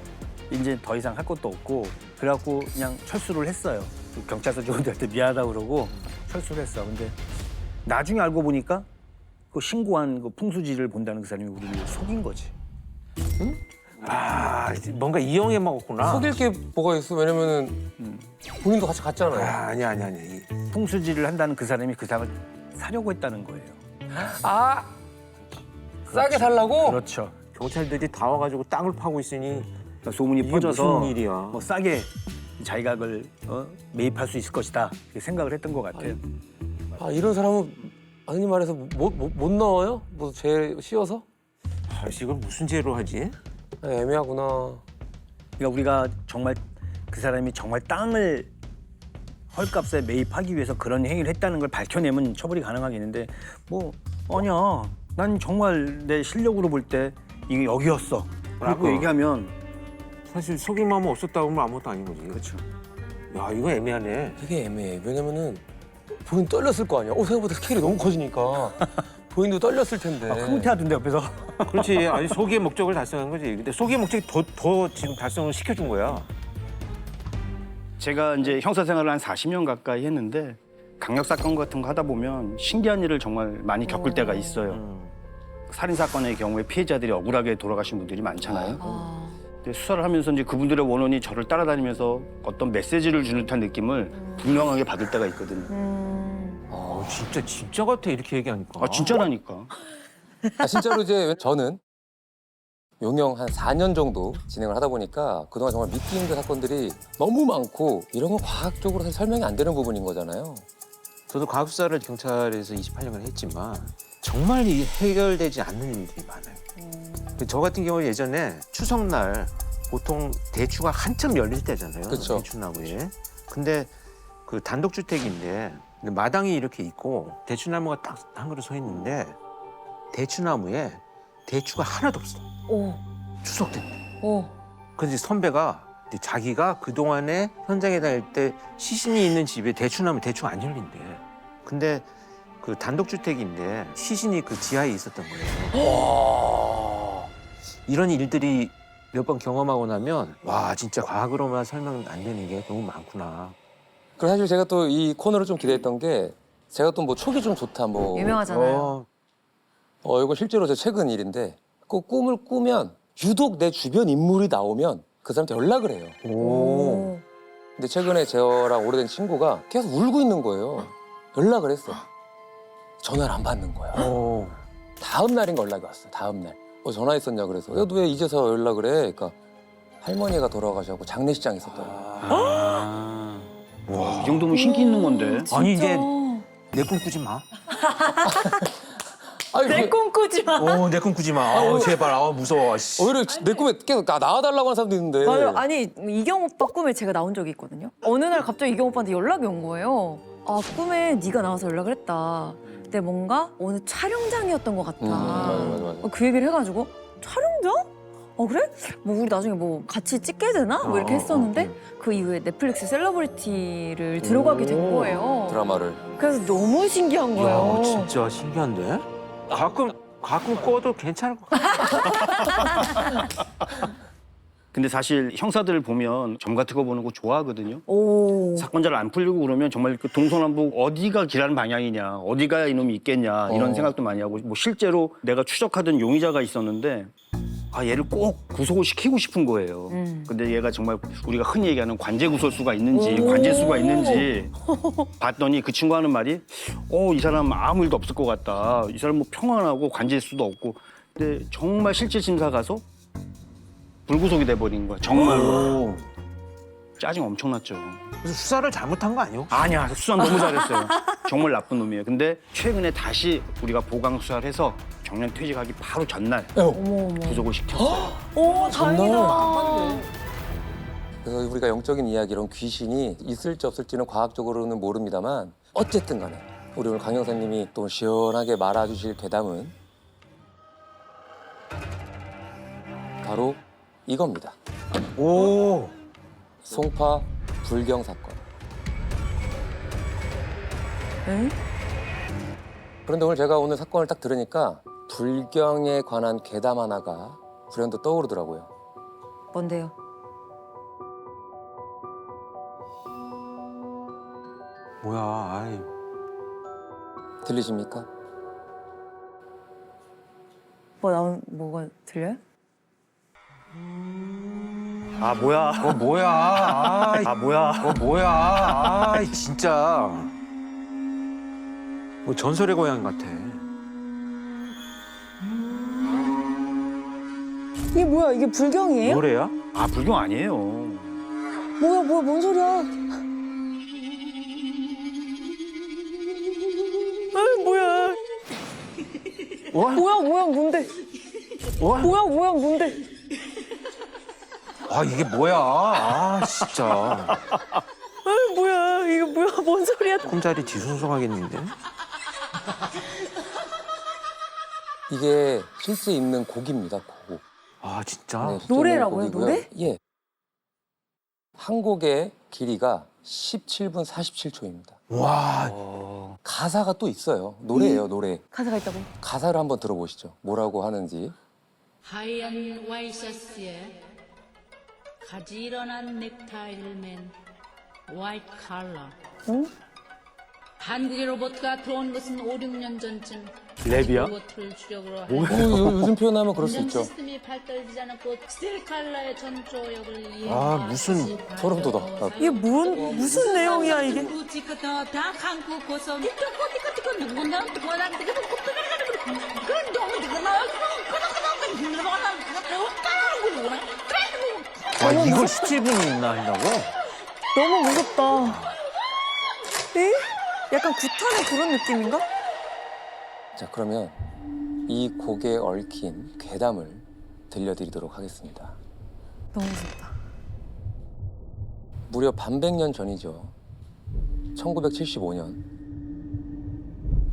C: 이제 더 이상 할 것도 없고 그래갖고 그냥 철수를 했어요. 그 경찰서 직원들한테 미안하다고 그러고 철수를 했어. 근데 나중에 알고 보니까 그 신고한 그 풍수지를 본다는 그 사람이 우리를 속인 거지.
D: 아, 뭔가 이용해 먹었구나.
A: 속일 게 뭐가 있어? 왜냐면은 본인도 같이 갔잖아요.
D: 아니.
C: 풍수지를 한다는 그 사람이 그 사람을 사려고 했다는 거예요.
A: 아, 싸게 살라고?
C: 그렇죠.
D: 경찰들이 다 와가지고 땅을 파고 있으니
C: 그러니까 소문이
D: 이게
C: 퍼져서
D: 무슨 일이야.
C: 뭐 싸게 자기가 그걸 매입할 수 있을 것이다 이렇게 생각을 했던 것 같아요.
A: 아, 이런 사람은 아니 말해서 못 넣어요? 뭐 죄 씌워서?
D: 아, 이걸 무슨 죄로 하지?
A: 아, 애매하구나.
C: 그러니까 우리가 정말 그 사람이 정말 땅을 헐값에 매입하기 위해서 그런 행위를 했다는 걸 밝혀내면 처벌이 가능하겠는데 뭐 아니야 난 정말 내 실력으로 볼 때 이게 여기였어 라고
D: 그러니까.
C: 얘기하면
D: 사실 속일 마음 없었다고 하면 아무것도 아닌 거지.
C: 그렇죠.
D: 야, 이거 애매하네.
A: 되게 애매해. 왜냐면은 본인 떨렸을 거 아니야. 생각보다 스케일이 너무 커지니까 본인도 떨렸을 텐데.
C: 흐뭇해하던데 옆에서.
D: 그렇지. 아니, 소기의 목적을 달성한 거지. 근데 소기의 목적이 더 지금 달성을 시켜준 거야.
C: 제가 이제 형사 생활을 한 40년 가까이 했는데 강력 사건 같은 거 하다 보면 신기한 일을 정말 많이 겪을 때가 있어요. 살인 사건의 경우에 피해자들이 억울하게 돌아가신 분들이 많잖아요. 근데 수사를 하면서 이제 그분들의 원혼이 저를 따라다니면서 어떤 메시지를 주는 듯한 느낌을 분명하게 받을 때가 있거든요.
D: 진짜 같아, 이렇게 얘기하니까.
C: 아 진짜라니까.
A: 아, 진짜로 이제 저는 용영 한 4년 정도 진행을 하다 보니까 그동안 정말 믿기 힘든 사건들이 너무 많고 이런 건 과학적으로 사실 설명이 안 되는 부분인 거잖아요.
D: 저도 과학수사를 경찰에서 28년간 했지만 정말 이 해결되지 않는 일들이 많아요. 저 같은 경우 예전에 추석날 보통 대추가 한참 열릴 때잖아요.
A: 그쵸.
D: 대추나무에. 근데 그 단독주택인데 마당이 이렇게 있고 대추나무가 딱 한 그루 서 있는데 대추나무에 대추가 하나도 없어.
E: 오,
D: 추석 때.
E: 오.
D: 그래서 자기가 그동안에 현장에 다닐 때 시신이 있는 집에 대추나무 대추가 안 열린대. 근데 그 단독주택인데 시신이 그 지하에 있었던 거예요. 이런 일들이 몇 번 경험하고 나면 와 진짜 과학으로만 설명 안 되는 게 너무 많구나.
A: 그리고 사실 제가 또 이 코너를 좀 기대했던 게 제가 또 뭐 촉이 좀 좋다 뭐
E: 유명하잖아요.
A: 이건 실제로 제 최근 일인데 그 꿈을 꾸면 유독 내 주변 인물이 나오면 그 사람한테 연락을 해요.
E: 오.
A: 근데 최근에 저랑 오래된 친구가 계속 울고 있는 거예요. 연락을 했어. 전화를 안 받는 거야. 다음 날인가 연락이 왔어. 다음 날. 전화했었냐 그래서 야, 너 왜 이제서 연락을 해? 그러니까 할머니가 돌아가셔서 장례식장에 있었더라고.
C: 이 정도면 신기 있는 건데.
D: 아니 이제 내 꿈 꾸지 마.
A: 아니,
E: 내 꿈꾸지 마.
D: 내 꿈 꾸지 마. 제발. 무서워.
A: 오히려 내 꿈에 계속 나와달라고 하는 사람도 있는데.
E: 맞아요. 아니 이경 오빠 꿈에 제가 나온 적이 있거든요. 어느 날 갑자기 이경 오빠한테 연락이 온 거예요. 아 꿈에 네가 나와서 연락을 했다. 근데 뭔가 어느 촬영장이었던 것 같다.
A: 맞아.
E: 그 얘기를 해가지고 촬영장? 그래? 뭐 우리 나중에 뭐 같이 찍게 되나? 뭐 이렇게 했었는데 그 이후에 넷플릭스 셀러브리티를 들어가게 된 거예요.
A: 드라마를.
E: 그래서 너무 신기한 거예요.
D: 야, 진짜 신기한데? 가끔 꿔도 괜찮을 것 같아.
C: 근데 사실 형사들 보면 점 같은 거 보는 거 좋아하거든요.
E: 오.
C: 사건 잘 안 풀리고 그러면 정말 그 동서남북 어디가 길하는 방향이냐, 어디가 이놈이 있겠냐 이런 생각도 많이 하고 뭐 실제로 내가 추적하던 용의자가 있었는데 얘를 꼭 구속을 시키고 싶은 거예요. 근데 얘가 정말 우리가 흔히 얘기하는 관제 구설수가 있는지 관제수가 있는지 봤더니 그 친구 하는 말이 이 사람 아무 일도 없을 것 같다. 이 사람 뭐 평안하고 관제수도 없고. 근데 정말 실질 심사 가서 불구속이 돼버린 거야. 정말로. 짜증 엄청났죠.
D: 그래서 수사를 잘못한 거 아니에요?
C: 아니야, 수사 너무 잘했어요. 정말 나쁜 놈이에요. 근데 최근에 다시 우리가 보강 수사를 해서 정년 퇴직하기 바로 전날
E: 어머.
C: 구속을 시켰어요.
E: 오 다행이다.
A: 그래서 우리가 영적인 이야기론 귀신이 있을지 없을지는 과학적으로는 모릅니다만 어쨌든 간에 우리 오늘 강 형사님이 또 시원하게 말아주실 괴담은 바로 이겁니다.
D: 오.
A: 송파 불경 사건.
E: 에?
A: 그런데 오늘 제가 오늘 사건을 딱 들으니까 불경에 관한 괴담 하나가 불현듯 떠오르더라고요.
E: 뭔데요?
D: 뭐야, 아이.
A: 들리십니까?
E: 뭐가 들려요?
C: 아 뭐야?
D: 뭐야?
C: 아 뭐야?
D: 뭐야? 진짜. 뭐 전설의 고향 같아.
E: 이게 뭐야? 이게 불경이에요?
D: 노래야?
C: 아 불경 아니에요.
E: 뭐야, 뭔 소리야? 뭐야? 뭐야, 뭔데? 뭐야, 뭔데?
D: 이게 뭐야? 진짜.
E: 뭐야, 이거 뭐야, 뭔 소리야?
D: 콩자리 뒤숭숭하겠는데?
A: 이게 실제 있는 곡입니다. 곡.
D: 진짜?
A: 네, 실제
E: 노래라고요,
A: 있는 곡이고요.
E: 노래?
A: 예. 한 곡의 길이가 17분 47초입니다.
D: 와.
A: 가사가 또 있어요. 노래예요, 노래.
E: 가사가 있다고?
A: 가사를 한번 들어보시죠. 뭐라고 하는지.
F: 하얀 와이셔츠에 가지런한 넥타이를 맨 화이트 칼라.
E: 응?
F: 한국에로부터 들어온 것은 5, 6년 전쯤.
C: 랩이야?
F: 로봇을 주력으로
A: 요즘 표현하면 그럴 수
F: 운전
A: 있죠.
F: 시스템이 발달되지 않았고 스틸 칼라의 전조역을 이해.
D: 무슨
A: 소름 돋아.
E: 이게 무슨 내용이야, 이게?
D: 이걸 17분이나 한다고?
E: 너무 무섭다. 에? 약간 구타는 그런 느낌인가?
A: 자, 그러면 이 곡에 얽힌 괴담을 들려드리도록 하겠습니다.
E: 너무 무섭다.
A: 무려 반백년 전이죠. 1975년.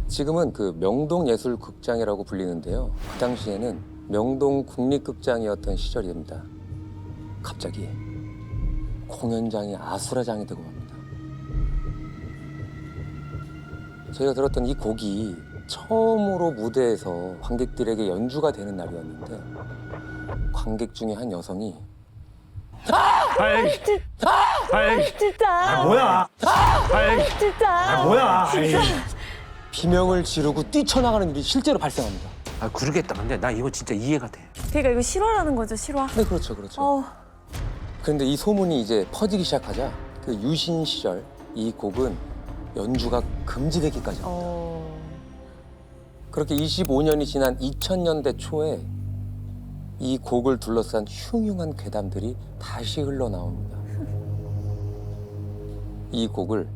A: 지금은 그 명동예술극장이라고 불리는데요. 그 당시에는 명동국립극장이었던 시절입니다. 갑자기 공연장이 아수라장이 되고 맙니다. 저희가 들었던 이 곡이 처음으로 무대에서 관객들에게 연주가 되는 날이었는데 관객 중에 한 여성이
C: 아이
E: 진짜.
C: 뭐야? 아이
E: 진짜.
C: 뭐야?
A: 비명을 지르고 뛰쳐나가는 일이 실제로 발생합니다.
D: 그러겠다. 근데 나 이거 진짜 이해가 돼.
E: 그러니까 이거 실화라는 거죠, 실화.
A: 네, 그렇죠, 그렇죠.
E: 어,
A: 그런데 이 소문이 이제 퍼지기 시작하자 그 유신 시절 이 곡은 연주가 금지되기까지 합니다. 그렇게 25년이 지난 2000년대 초에 이 곡을 둘러싼 흉흉한 괴담들이 다시 흘러나옵니다. 이 곡을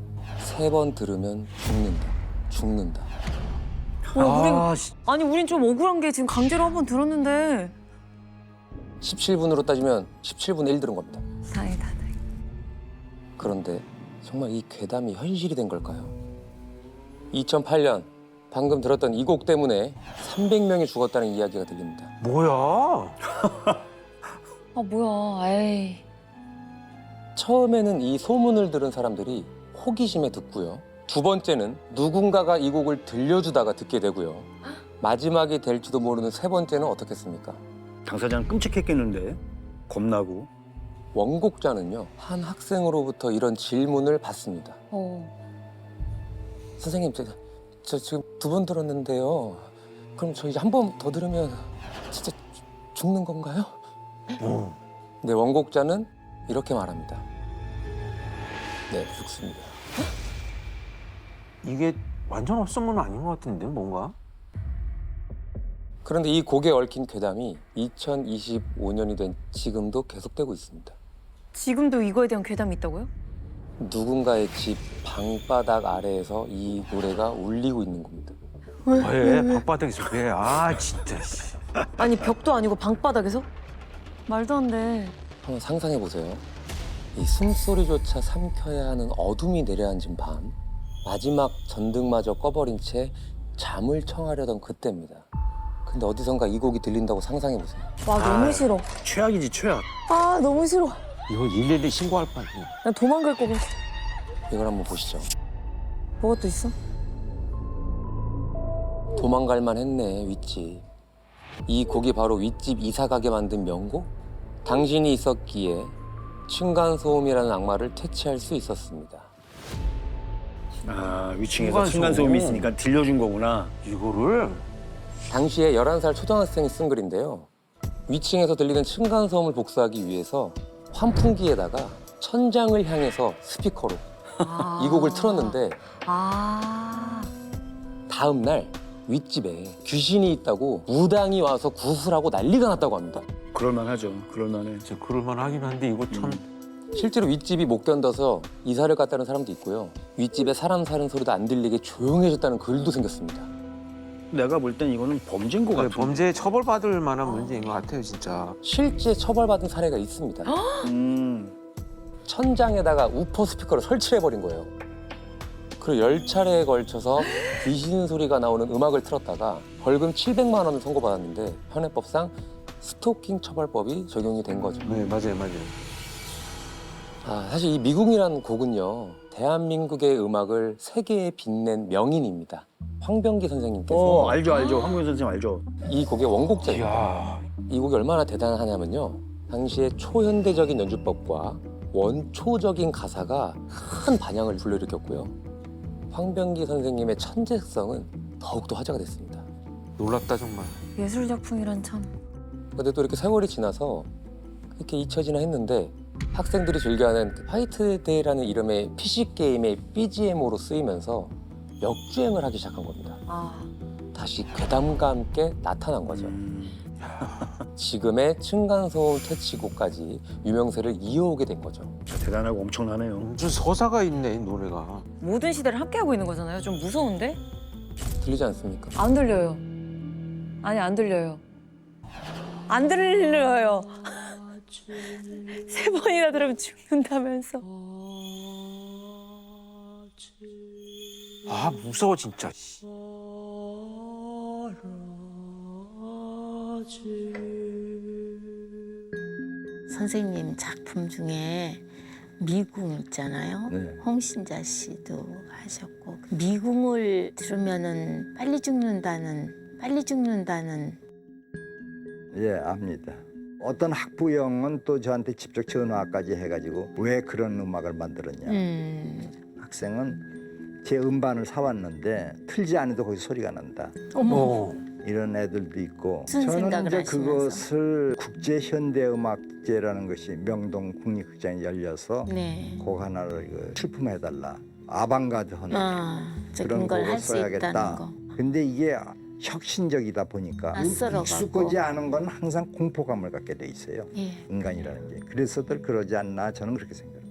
A: 3번 들으면 죽는다.
E: 우린 좀 억울한 게 지금 강제로 한 번 들었는데.
A: 17분으로 따지면 17분의 1 들은 겁니다.
E: 다행이다.
A: 그런데 정말 이 괴담이 현실이 된 걸까요? 2008년 방금 들었던 이 곡 때문에 300명이 죽었다는 이야기가 들립니다.
D: 뭐야?
E: 뭐야, 에이.
A: 처음에는 이 소문을 들은 사람들이 호기심에 듣고요. 두 번째는 누군가가 이 곡을 들려주다가 듣게 되고요. 마지막이 될지도 모르는 세 번째는 어떻겠습니까?
C: 당사자는 끔찍했겠는데 겁나고.
A: 원곡자는요, 한 학생으로부터 이런 질문을 받습니다. 선생님, 저 지금 2번 들었는데요. 그럼 저 이제 한 번 더 들으면 진짜 죽는 건가요? 네, 원곡자는 이렇게 말합니다. 네, 죽습니다.
D: 이게 완전 헛소문 아닌 것 같은데 뭔가?
A: 그런데 이 곡에 얽힌 괴담이 2025년이 된 지금도 계속되고 있습니다.
E: 지금도 이거에 대한 괴담이 있다고요?
A: 누군가의 집 방바닥 아래에서 이 노래가 울리고 있는 겁니다.
D: 왜? 방바닥에서 왜? 진짜.
E: 아니, 벽도 아니고 방바닥에서? 말도 안 돼.
A: 한번 상상해 보세요. 이 숨소리조차 삼켜야 하는 어둠이 내려앉은 밤, 마지막 전등마저 꺼버린 채 잠을 청하려던 그때입니다. 근데 어디선가 이 곡이 들린다고 상상해 보세요.
E: 와, 너무 싫어.
C: 최악이지 최악.
E: 너무 싫어.
D: 이거 112 신고할 뻔.
E: 나 도망갈 거고.
A: 이걸 한번 보시죠.
E: 뭐가 또 있어?
A: 도망갈 만했네, 윗집. 이 곡이 바로 윗집 이사 가게 만든 명곡? 당신이 있었기에 층간소음이라는 악마를 퇴치할 수 있었습니다.
C: 위층에서 층간소음이 있으니까 들려준 거구나.
D: 이거를?
A: 당시에 11살 초등학생이 쓴 글인데요. 위층에서 들리는 층간소음을 복수하기 위해서 환풍기에다가 천장을 향해서 스피커로 이 곡을 틀었는데 다음 날 윗집에 귀신이 있다고 무당이 와서 구슬하고 난리가 났다고 합니다.
C: 그럴만하죠. 그럴만해.
D: 진짜 그럴만 하긴 한데 이거 참
A: 실제로 윗집이 못 견뎌서 이사를 갔다는 사람도 있고요. 윗집에 사람 사는 소리도 안 들리게 조용해졌다는 글도 생겼습니다.
C: 내가 볼 땐 이거는 범죄인 것 같아.
D: 범죄에 처벌받을 만한 문제인 것 같아요, 진짜.
A: 실제 처벌받은 사례가 있습니다. 천장에다가 우퍼 스피커를 설치해버린 거예요. 그리고 10차례에 걸쳐서 귀신 소리가 나오는 음악을 틀었다가 벌금 700만 원을 선고받았는데 현행법상 스토킹 처벌법이 적용이 된 거죠.
D: 네, 맞아요.
A: 사실 이 미궁이라는 곡은요. 대한민국의 음악을 세계에 빛낸 명인입니다. 황병기 선생님께서
C: 알죠. 황교안 선생님 알죠.
A: 이 곡의 원곡자입니다. 이 곡이 얼마나 대단하냐면요. 당시에 초현대적인 연주법과 원초적인 가사가 큰 반향을 불러일으켰고요. 황병기 선생님의 천재성은 더욱더 화제가 됐습니다.
D: 놀랍다 정말.
E: 예술 작품이란 참.
A: 근데 또 이렇게 세월이 지나서 이렇게 잊혀지나 했는데 학생들이 즐겨하는 그 화이트데이라는 이름의 PC게임의 BGM으로 쓰이면서 역주행을 하기 시작한 겁니다. 다시 괴담과 함께 나타난 거죠. 지금의 층간소음 퇴치곡까지 유명세를 이어오게 된 거죠.
C: 대단하고 엄청나네요.
D: 무슨 서사가 있네, 이 노래가.
E: 모든 시대를 함께하고 있는 거잖아요. 좀 무서운데?
A: 들리지 않습니까?
E: 안 들려요. 아니, 안 들려요. 안 들려요. 세 번이나 들으면 죽는다면서.
D: 아, 무서워 진짜.
G: 선생님 작품 중에 미궁 있잖아요.
C: 네.
G: 홍신자 씨도 하셨고 미궁을 들으면은 빨리 죽는다는
H: 예, 압니다. 어떤 학부형은 또 저한테 직접 전화까지 해가지고 왜 그런 음악을 만들었냐. 학생은 제 음반을 사왔는데 틀지 않아도 거기서 소리가 난다.
G: 어머.
H: 이런 애들도 있고
G: 무슨
H: 저는
G: 생각을
H: 이제
G: 하시면서?
H: 그것을 국제현대음악제라는 것이 명동 국립극장에 열려서
G: 네.
H: 곡 하나를 출품해달라. 아방가드 하는
G: 적은
H: 그런
G: 걸
H: 곡을
G: 할 수 있다는
H: 써야겠다.
G: 거.
H: 근데 이게 혁신적이다 보니까
G: 낯설어가고.
H: 익숙하지 않은 건 항상 공포감을 갖게 돼 있어요.
G: 예.
H: 인간이라는 게. 그래서들 그러지 않나 저는 그렇게 생각합니다.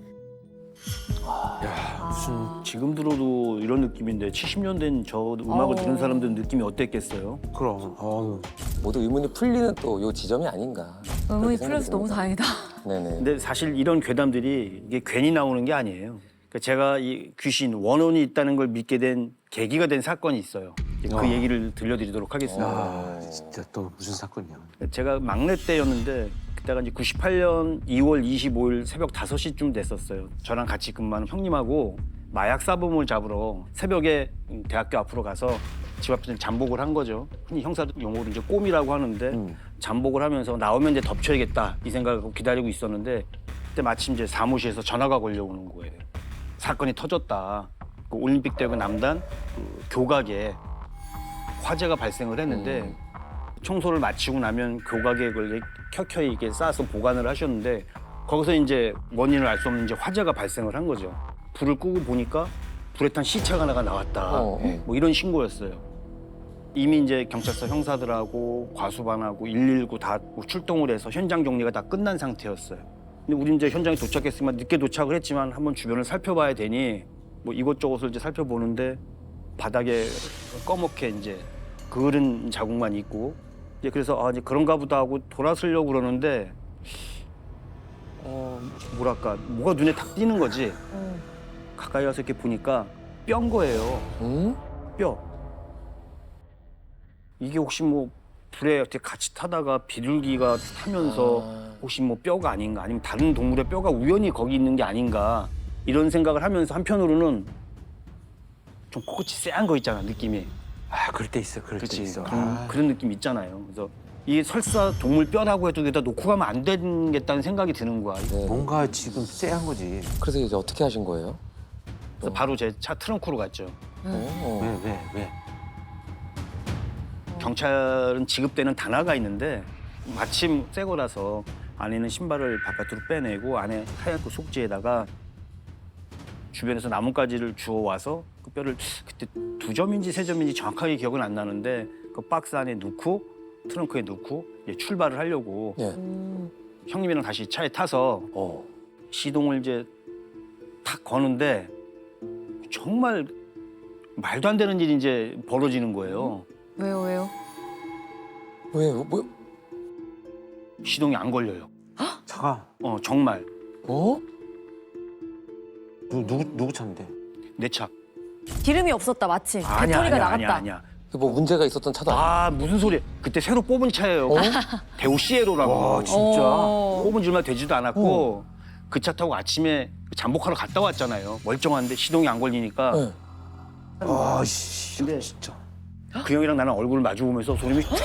D: 무슨
C: 지금 들어도 이런 느낌인데 70년 된 저 음악을 들은 사람들은 느낌이 어땠겠어요?
D: 그럼.
A: 모두 의문이 풀리는 또 요 지점이 아닌가.
E: 의문이
A: 그렇게
E: 풀려서 너무
A: 생각이
E: 다행이다.
A: 듭니다. 네네.
C: 근데 사실 이런 괴담들이 이게 괜히 나오는 게 아니에요. 그러니까 제가 이 귀신 원혼이 있다는 걸 믿게 된 계기가 된 사건이 있어요. 그 얘기를 들려드리도록 하겠습니다.
D: 아, 진짜 또 무슨 사건이야.
C: 제가 막내 때였는데 그때가 이제 98년 2월 25일 새벽 5시쯤 됐었어요. 저랑 같이 근무하는 형님하고 마약 사범을 잡으러 새벽에 대학교 앞으로 가서 집 앞에서 잠복을 한 거죠. 흔히 형사 용어로 이제 꼼이라고 하는데 잠복을 하면서 나오면 이제 덮쳐야겠다 이 생각을 기다리고 있었는데 그때 마침 이제 사무실에서 전화가 걸려오는 거예요. 사건이 터졌다. 그 올림픽대학교 남단 그 교각에 화재가 발생을 했는데 청소를 마치고 나면 교각에 그걸 켜켜이 이렇게 싸서 보관을 하셨는데 거기서 이제 원인을 알 수 없는 이제 화재가 발생을 한 거죠. 불을 끄고 보니까 불에 탄 시체가 하나가 나왔다. 뭐 이런 신고였어요. 이미 이제 경찰서 형사들하고 과수반하고 119 다 출동을 해서 현장 정리가 다 끝난 상태였어요. 근데 우리 이제 현장에 도착했으면 늦게 도착을 했지만 한번 주변을 살펴봐야 되니 뭐 이것저것을 이제 살펴보는데 바닥에 꺼멓게 이제 그을은 자국만 있고 이제 그래서 이제 그런가 보다 하고 돌아서려고 그러는데 뭐랄까 뭐가 눈에 탁 띄는 거지. 가까이 와서 이렇게 보니까 뼈인 거예요. 뼈. 이게 혹시 뭐 불에 어떻게 같이 타다가 비둘기가 타면서 혹시 뭐 뼈가 아닌가 아니면 다른 동물의 뼈가 우연히 거기 있는 게 아닌가 이런 생각을 하면서 한편으로는 좀 코끝이 쎄한 거 있잖아 느낌이.
D: 아, 그럴 때 있어. 그럴 때
C: 그렇지.
D: 있어.
C: 그런 느낌 있잖아요. 그래서 이게 설사 동물 뼈라고 해도 여기다 놓고 가면 안 되겠다는 생각이 드는 거야.
A: 네.
D: 뭔가 지금 쎄한 거지.
A: 그래서 이제 어떻게 하신 거예요?
C: 그래서 바로 제 차 트렁크로 갔죠.
D: 왜?
C: 경찰은 지급되는 단화가 있는데 마침 새 거라서 안에 있는 신발을 바깥으로 빼내고 안에 하얀 그 속지에다가 주변에서 나뭇가지를 주워와서 그 뼈를 그때 2점인지 3점인지 정확하게 기억은 안 나는데 그 박스 안에 넣고 트렁크에 넣고 이제 출발을 하려고
A: 예.
C: 형님이랑 다시 차에 타서 시동을 이제 탁 거는데 정말 말도 안 되는 일이 이제 벌어지는 거예요.
E: 왜요?
A: 왜요? 뭐?
C: 시동이 안 걸려요.
D: 차가
C: 정말
A: 어?
D: 누구 차인데?
C: 내 차.
E: 기름이 없었다 마침.
C: 아니야,
E: 배터리가
C: 아니야,
E: 나갔다.
C: 아니야.
A: 뭐 문제가 있었던 차도 아니고.
C: 아 무슨 소리? 그때 새로 뽑은 차예요. 대우 시에로라고.
D: 와, 진짜?
C: 뽑은 지 얼마 되지도 않았고 그 차 타고 아침에 잠복하러 갔다 왔잖아요. 멀쩡한데 시동이 안 걸리니까.
A: 네.
D: 아, 씨.
C: 근데
D: 진짜.
C: 그 형이랑 나는 얼굴을 마주보면서 소름이 쫙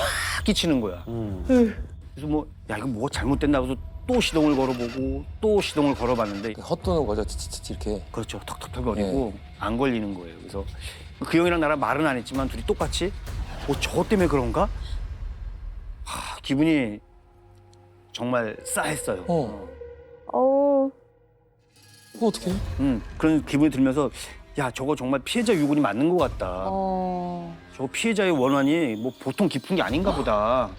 C: 끼치는 거야. 그래서 뭐 야 이거 뭐가 잘못됐나 해서 또 시동을 걸어보고 또 시동을 걸어봤는데
A: 헛도는 거죠. 치치치 이렇게.
C: 그렇죠. 턱턱턱 거리고 안 걸리는 거예요. 그래서 그 형이랑 나랑 말은 안 했지만 둘이 똑같이 저 때문에 그런가? 기분이 정말 싸했어요.
A: 그거 어떻게 해?
C: 그런 기분이 들면서 야 저거 정말 피해자 유골이 맞는 것 같다. 저 피해자의 원한이 뭐 보통 깊은 게 아닌가 보다.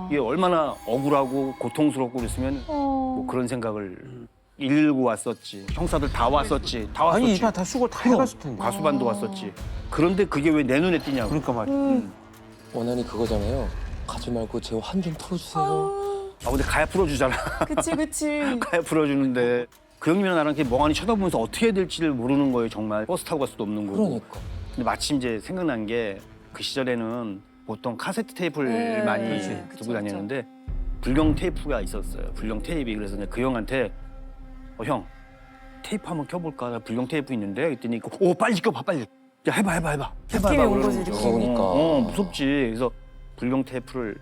C: 이게 얼마나 억울하고 고통스럽고 그랬으면 뭐 그런 생각을 119 왔었지. 형사들 다 왔었지. 다 왔었지.
D: 아니, 이반 다 수고 다 해갔을 텐데.
C: 과수반도 왔었지. 그런데 그게 왜 내 눈에 띄냐고.
D: 그러니까 말이야.
A: 원한이 그거잖아요. 가지 말고 제 환 좀 풀어주세요.
C: 근데 가야 풀어주잖아.
E: 그치.
C: 가야 풀어주는데 그 형님이랑 나랑 이렇게 멍하니 쳐다보면서 어떻게 해야 될지를 모르는 거예요. 정말 버스 타고 갈 수도 없는 거고.
A: 그러니까.
C: 근데 마침 이제 생각난 게 그 시절에는 보통 카세트 테이프를 많이
E: 그치,
C: 들고 다녔는데 불경 테이프가 있었어요. 불경 테이프. 그래서 이제 그 형한테 형 테이프 한번 켜볼까? 나 불경 테이프 있는데 그랬더니 오 빨리 껴봐 빨리. 야 해봐.
E: 느낌이 온 거지,
C: 그러는
E: 느낌이.
A: 무서우니까.
C: 무섭지. 그래서 불경 테이프를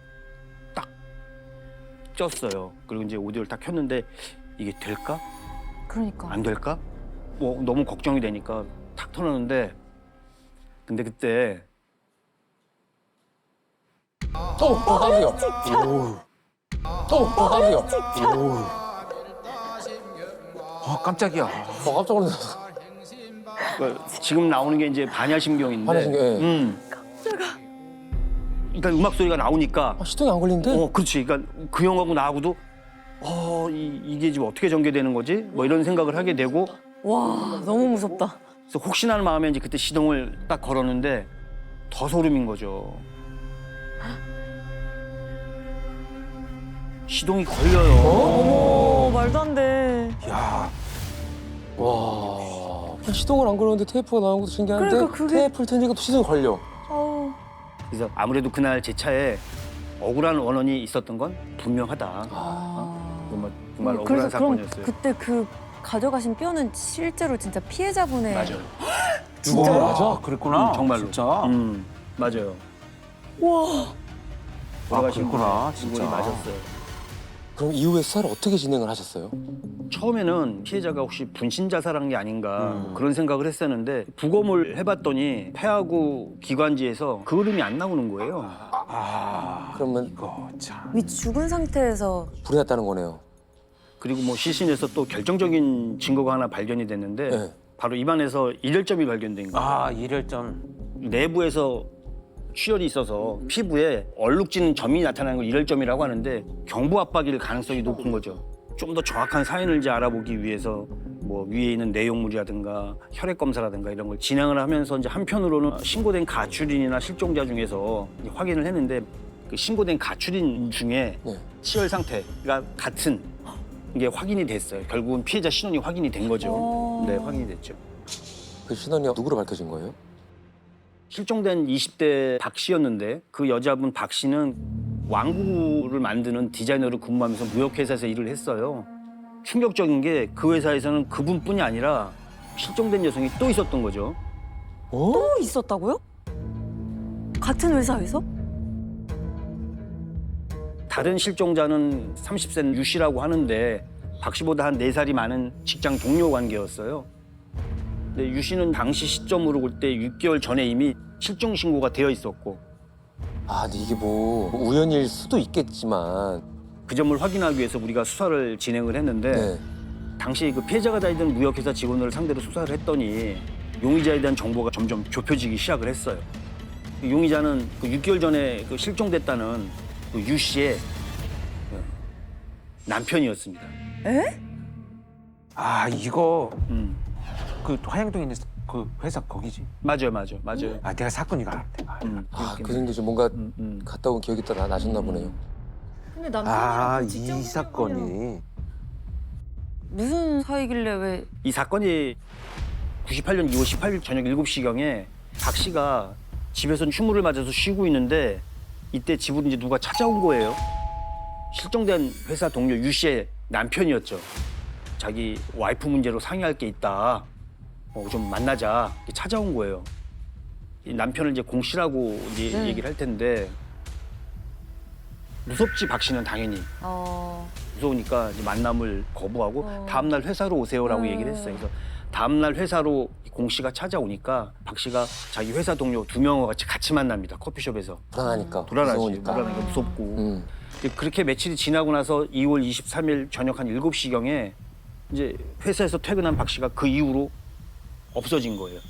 C: 딱 쪘어요. 그리고 이제 오디오를 딱 켰는데 이게 될까?
E: 그러니까.
C: 안 될까? 뭐 너무 걱정이 되니까 탁 틀었는데 근데 그때
A: 깜짝이야. 깜짝이야.
D: 깜짝이야.
A: 깜짝 놀랐어.
C: 지금 나오는 게 이제 반야심경인데
A: 반야심경, 예.
C: 일단 음악 소리가 나오니까
A: 시동이 안 걸린대?
C: 그렇지. 그러니까 그 형하고 나하고도 이게 지금 어떻게 전개되는 거지? 뭐 이런 생각을 하게 되고
E: 와 너무 무섭다.
C: 그래서 혹시나 하는 마음에 이제 그때 시동을 딱 걸었는데 더 소름인 거죠. 시동이 걸려요.
E: 어머 말도 안 돼.
D: 야,
A: 와. 시동을 안 걸었는데 테이프가 나온 것도 신기한데
E: 그러니까 그게-
A: 테이프를 트니까 또 시동이 걸려.
C: 그래서 아무래도 그날 제 차에 억울한 원언이 있었던 건 분명하다. 정말 억울한
E: 그래서 그럼
C: 사건이었어요.
E: 그때 그 가져가신 뼈는 실제로 진짜 피해자분의
C: 맞아요.
E: 진짜요?
A: 맞아?
D: 그랬구나.
C: 정말로.
D: 진짜.
C: 맞아요.
E: 와
C: 돌아가신
D: 그랬구나,
C: 분이
D: 진짜.
C: 맞았어요.
A: 그럼 이후에 수사를 어떻게 진행을 하셨어요?
C: 처음에는 피해자가 혹시 분신 자살한 게 아닌가 뭐 그런 생각을 했었는데 부검을 해봤더니 폐하구 기관지에서 그 흐름이 안 나오는 거예요.
A: 그러면
D: 이거 참.
E: 이 죽은 상태에서
A: 불이 났다는 거네요.
C: 그리고 뭐 시신에서 또 결정적인 증거가 하나 발견이 됐는데
A: 네.
C: 바로 입안에서 일혈점이 발견된 거예요.
D: 일혈점.
C: 내부에서 출혈이 있어서 피부에 얼룩지는 점이 나타나는 걸 일혈점이라고 하는데 경부 압박일 가능성이 높은 거죠. 좀 더 정확한 사인을 이제 알아보기 위해서 뭐 위에 있는 내용물이라든가 혈액 검사라든가 이런 걸 진행을 하면서 이제 한편으로는 신고된 가출인이나 실종자 중에서 이제 확인을 했는데 그 신고된 가출인 중에
A: 네.
C: 치열 상태가 같은 게 확인이 됐어요. 결국은 피해자 신원이 확인이 된 거죠. 네, 확인이 됐죠.
A: 그 신원이 누구로 밝혀진 거예요?
C: 실종된 20대 박 씨였는데 그 여자분 박 씨는 왕구를 만드는 디자이너로 근무하면서 무역회사에서 일을 했어요. 충격적인 게 그 회사에서는 그분뿐이 아니라 실종된 여성이 또 있었던 거죠.
E: 또 있었다고요? 같은 회사에서?
C: 다른 실종자는 30세 유 씨라고 하는데 박 씨보다 한 4살이 많은 직장 동료 관계였어요. 근데 유 씨는 당시 시점으로 볼 때 6개월 전에 이미 실종 신고가 되어 있었고
A: 근데 이게 뭐 우연일 수도 있겠지만
C: 그 점을 확인하기 위해서 우리가 수사를 진행을 했는데
A: 네.
C: 당시 그 피해자가 다니던 무역회사 직원을 상대로 수사를 했더니 용의자에 대한 정보가 점점 좁혀지기 시작을 했어요. 용의자는 그 6개월 전에 그 실종됐다는 그 유 씨의 그 남편이었습니다.
D: 아 이거
C: 음.
D: 그 화양동에 있는 그 회사 거기지.
C: 맞아요.
D: 아 내가 사건 이거 알아.
A: 아, 그 정도 좀 뭔가
C: 음.
A: 갔다 온 기억이 또 나셨나 보네요.
E: 근데 남편이랑
D: 이 사건이.
E: 무슨 사이길래 왜
C: 이 사건이 98년 2월 18일 저녁 7시경에 박 씨가 집에서 휴무를 맞아서 쉬고 있는데 이때 집으로 이제 누가 찾아온 거예요. 실종된 회사 동료 유 씨의 남편이었죠. 자기 와이프 문제로 상의할 게 있다. 좀 만나자. 이렇게 찾아온 거예요. 이 남편을 이제 공 씨라고 이제 얘기를 할 텐데 무섭지 박 씨는 당연히. 무서우니까 이제 만남을 거부하고 다음날 회사로 오세요라고 얘기를 했어요. 그래서 다음날 회사로 공 씨가 찾아오니까 박 씨가 자기 회사 동료 2명과 같이 만납니다. 커피숍에서.
A: 불안하니까.
C: 불안하지.
A: 무서우니까.
C: 불안하니까 무섭고.
A: 음.
C: 그렇게 며칠이 지나고 나서 2월 23일 저녁 한 7시경에 이제 회사에서 퇴근한 박 씨가 그 이후로 없어진 거예요.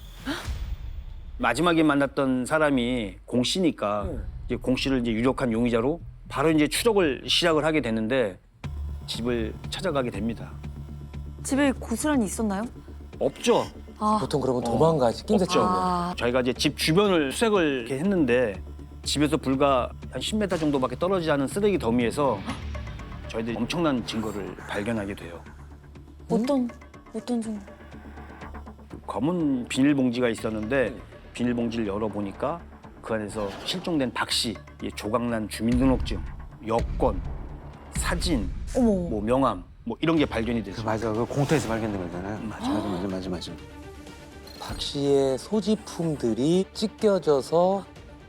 C: 마지막에 만났던 사람이 공 씨니까 이제 공 씨를 이제 유력한 용의자로 바로 이제 추적을 시작을 하게 됐는데 집을 찾아가게 됩니다.
E: 집에 고스란히 있었나요?
C: 없죠.
A: 보통 그러면 도망가지, 낌새 찍으면.
C: 저희가 이제 집 주변을 수색을 이렇게 했는데 집에서 불과 한 10m 정도밖에 떨어지지 않은 쓰레기 더미에서 저희들이 엄청난 증거를 발견하게 돼요.
E: 어떤 좀
C: 검은 비닐봉지가 있었는데 비닐봉지를 열어보니까 그 안에서 실종된 박 씨의 조각난 주민등록증, 여권, 사진, 뭐 명함 뭐 이런 게 발견이 됐어요.
D: 맞아. 그 공터에서 발견된 거잖아요. 맞아.
A: 박 씨의 소지품들이 찢겨져서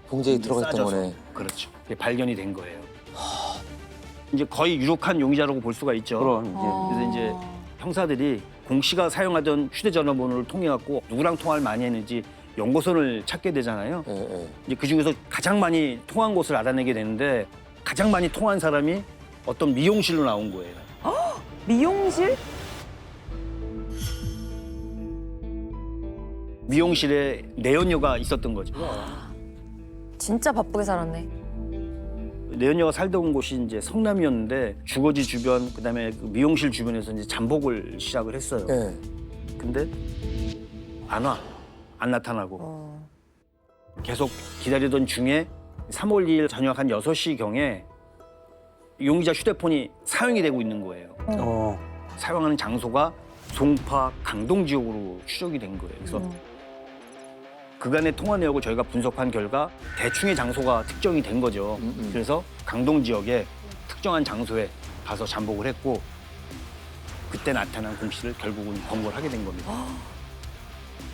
A: 봉지에 들어가 있던 거네.
C: 그렇죠. 그게 발견이 된 거예요. 이제 거의 유력한 용의자라고 볼 수가 있죠.
D: 그럼 이제
C: 그래서 이제 형사들이 공 씨가 사용하던 휴대전화번호를 통해 갖고 누구랑 통화를 많이 했는지 연고선을 찾게 되잖아요.
A: 예, 예.
C: 이제 그 중에서 가장 많이 통한 곳을 알아내게 되는데 가장 많이 통한 사람이 어떤 미용실로 나온 거예요.
E: 미용실?
C: 미용실에 내연녀가 있었던 거죠.
E: 진짜 바쁘게 살았네.
C: 내연녀가 살던 곳이 이제 성남이었는데 주거지 주변 그다음에 그 미용실 주변에서 이제 잠복을 시작을 했어요.
A: 예.
C: 근데 안 나타나고 계속 기다리던 중에 3월 2일 저녁 한 6시경에 용의자 휴대폰이 사용이 되고 있는 거예요. 사용하는 장소가 송파 강동 지역으로 추적이 된 거예요. 그래서 그간의 통화 내역을 저희가 분석한 결과 대충의 장소가 특정이 된 거죠. 그래서 강동 지역의 특정한 장소에 가서 잠복을 했고 그때 나타난 공 씨를 결국은 검거를 하게 된 겁니다.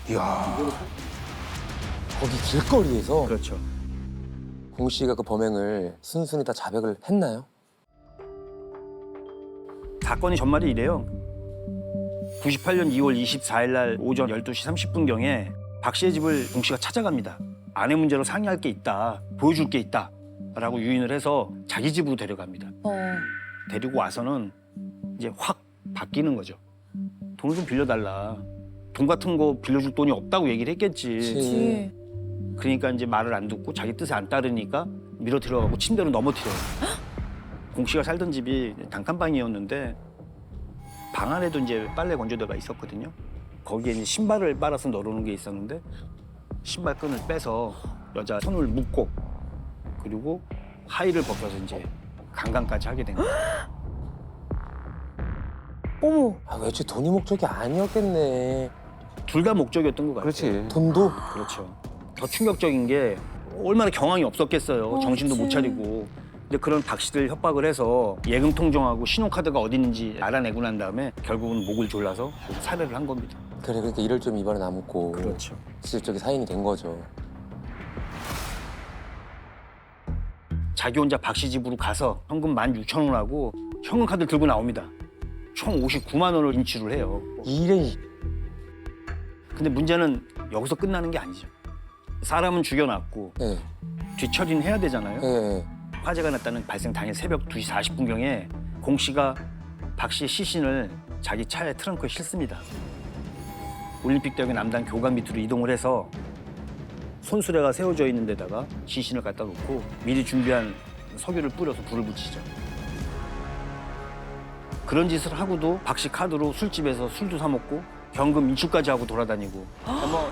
A: 이야. 거기 길거리에서
C: 그렇죠.
A: 공 씨가 그 범행을 순순히 다 자백을 했나요?
C: 사건이 전말이 이래요. 98년 2월 24일 날 오전 12시 30분경에 박 씨의 집을 공 씨가 찾아갑니다. 아내 문제로 상의할 게 있다, 보여줄 게 있다 라고 유인을 해서 자기 집으로 데려갑니다. 데리고 와서는 이제 확 바뀌는 거죠. 돈을 좀 빌려달라. 돈 같은 거 빌려줄 돈이 없다고 얘기를 했겠지.
A: 그치.
C: 그러니까 이제 말을 안 듣고 자기 뜻에 안 따르니까 밀어 들어가고 침대로 넘어뜨려요. 공 씨가 살던 집이 단칸방이었는데 방 안에도 이제 빨래 건조대가 있었거든요. 거기에 이제 신발을 빨아서 널어놓은 게 있었는데 신발 끈을 빼서 여자 손을 묶고 그리고 하의를 벗겨서 이제 강간까지 하게 된 거예요.
E: 어머.
A: 아, 애초에 돈이 목적이 아니었겠네.
C: 둘 다 목적이었던 것 같아요.
D: 그렇지.
A: 돈도?
C: 그렇죠. 더 충격적인 게 얼마나 경황이 없었겠어요. 정신도 못
E: 그치.
C: 차리고. 근데 그런 박 씨들 협박을 해서 예금 통정하고 신용카드가 어디 있는지 알아내고 난 다음에 결국은 목을 졸라서 살해를 한 겁니다.
A: 그래, 그러니까 이럴 좀 입안에 남고
C: 그렇죠.
A: 실질적인 사인이 된 거죠.
C: 자기 혼자 박 씨 집으로 가서 현금 16,000원하고 현금카드 들고 나옵니다. 총 59만 원을 인출을 해요.
A: 일에
C: 근데 문제는 여기서 끝나는 게 아니죠. 사람은 죽여놨고
A: 예,
C: 뒤처리는 해야 되잖아요.
A: 예, 예.
C: 화재가 났다는 발생 당일 새벽 2시 40분경에 공 씨가 박 씨의 시신을 자기 차의 트렁크에 싣습니다. 올림픽대학의 남단 교관 밑으로 이동을 해서 손수레가 세워져 있는 데다가 시신을 갖다 놓고 미리 준비한 석유를 뿌려서 불을 붙이죠. 그런 짓을 하고도 박 씨 카드로 술집에서 술도 사 먹고 경금 인출까지 하고 돌아다니고 뭐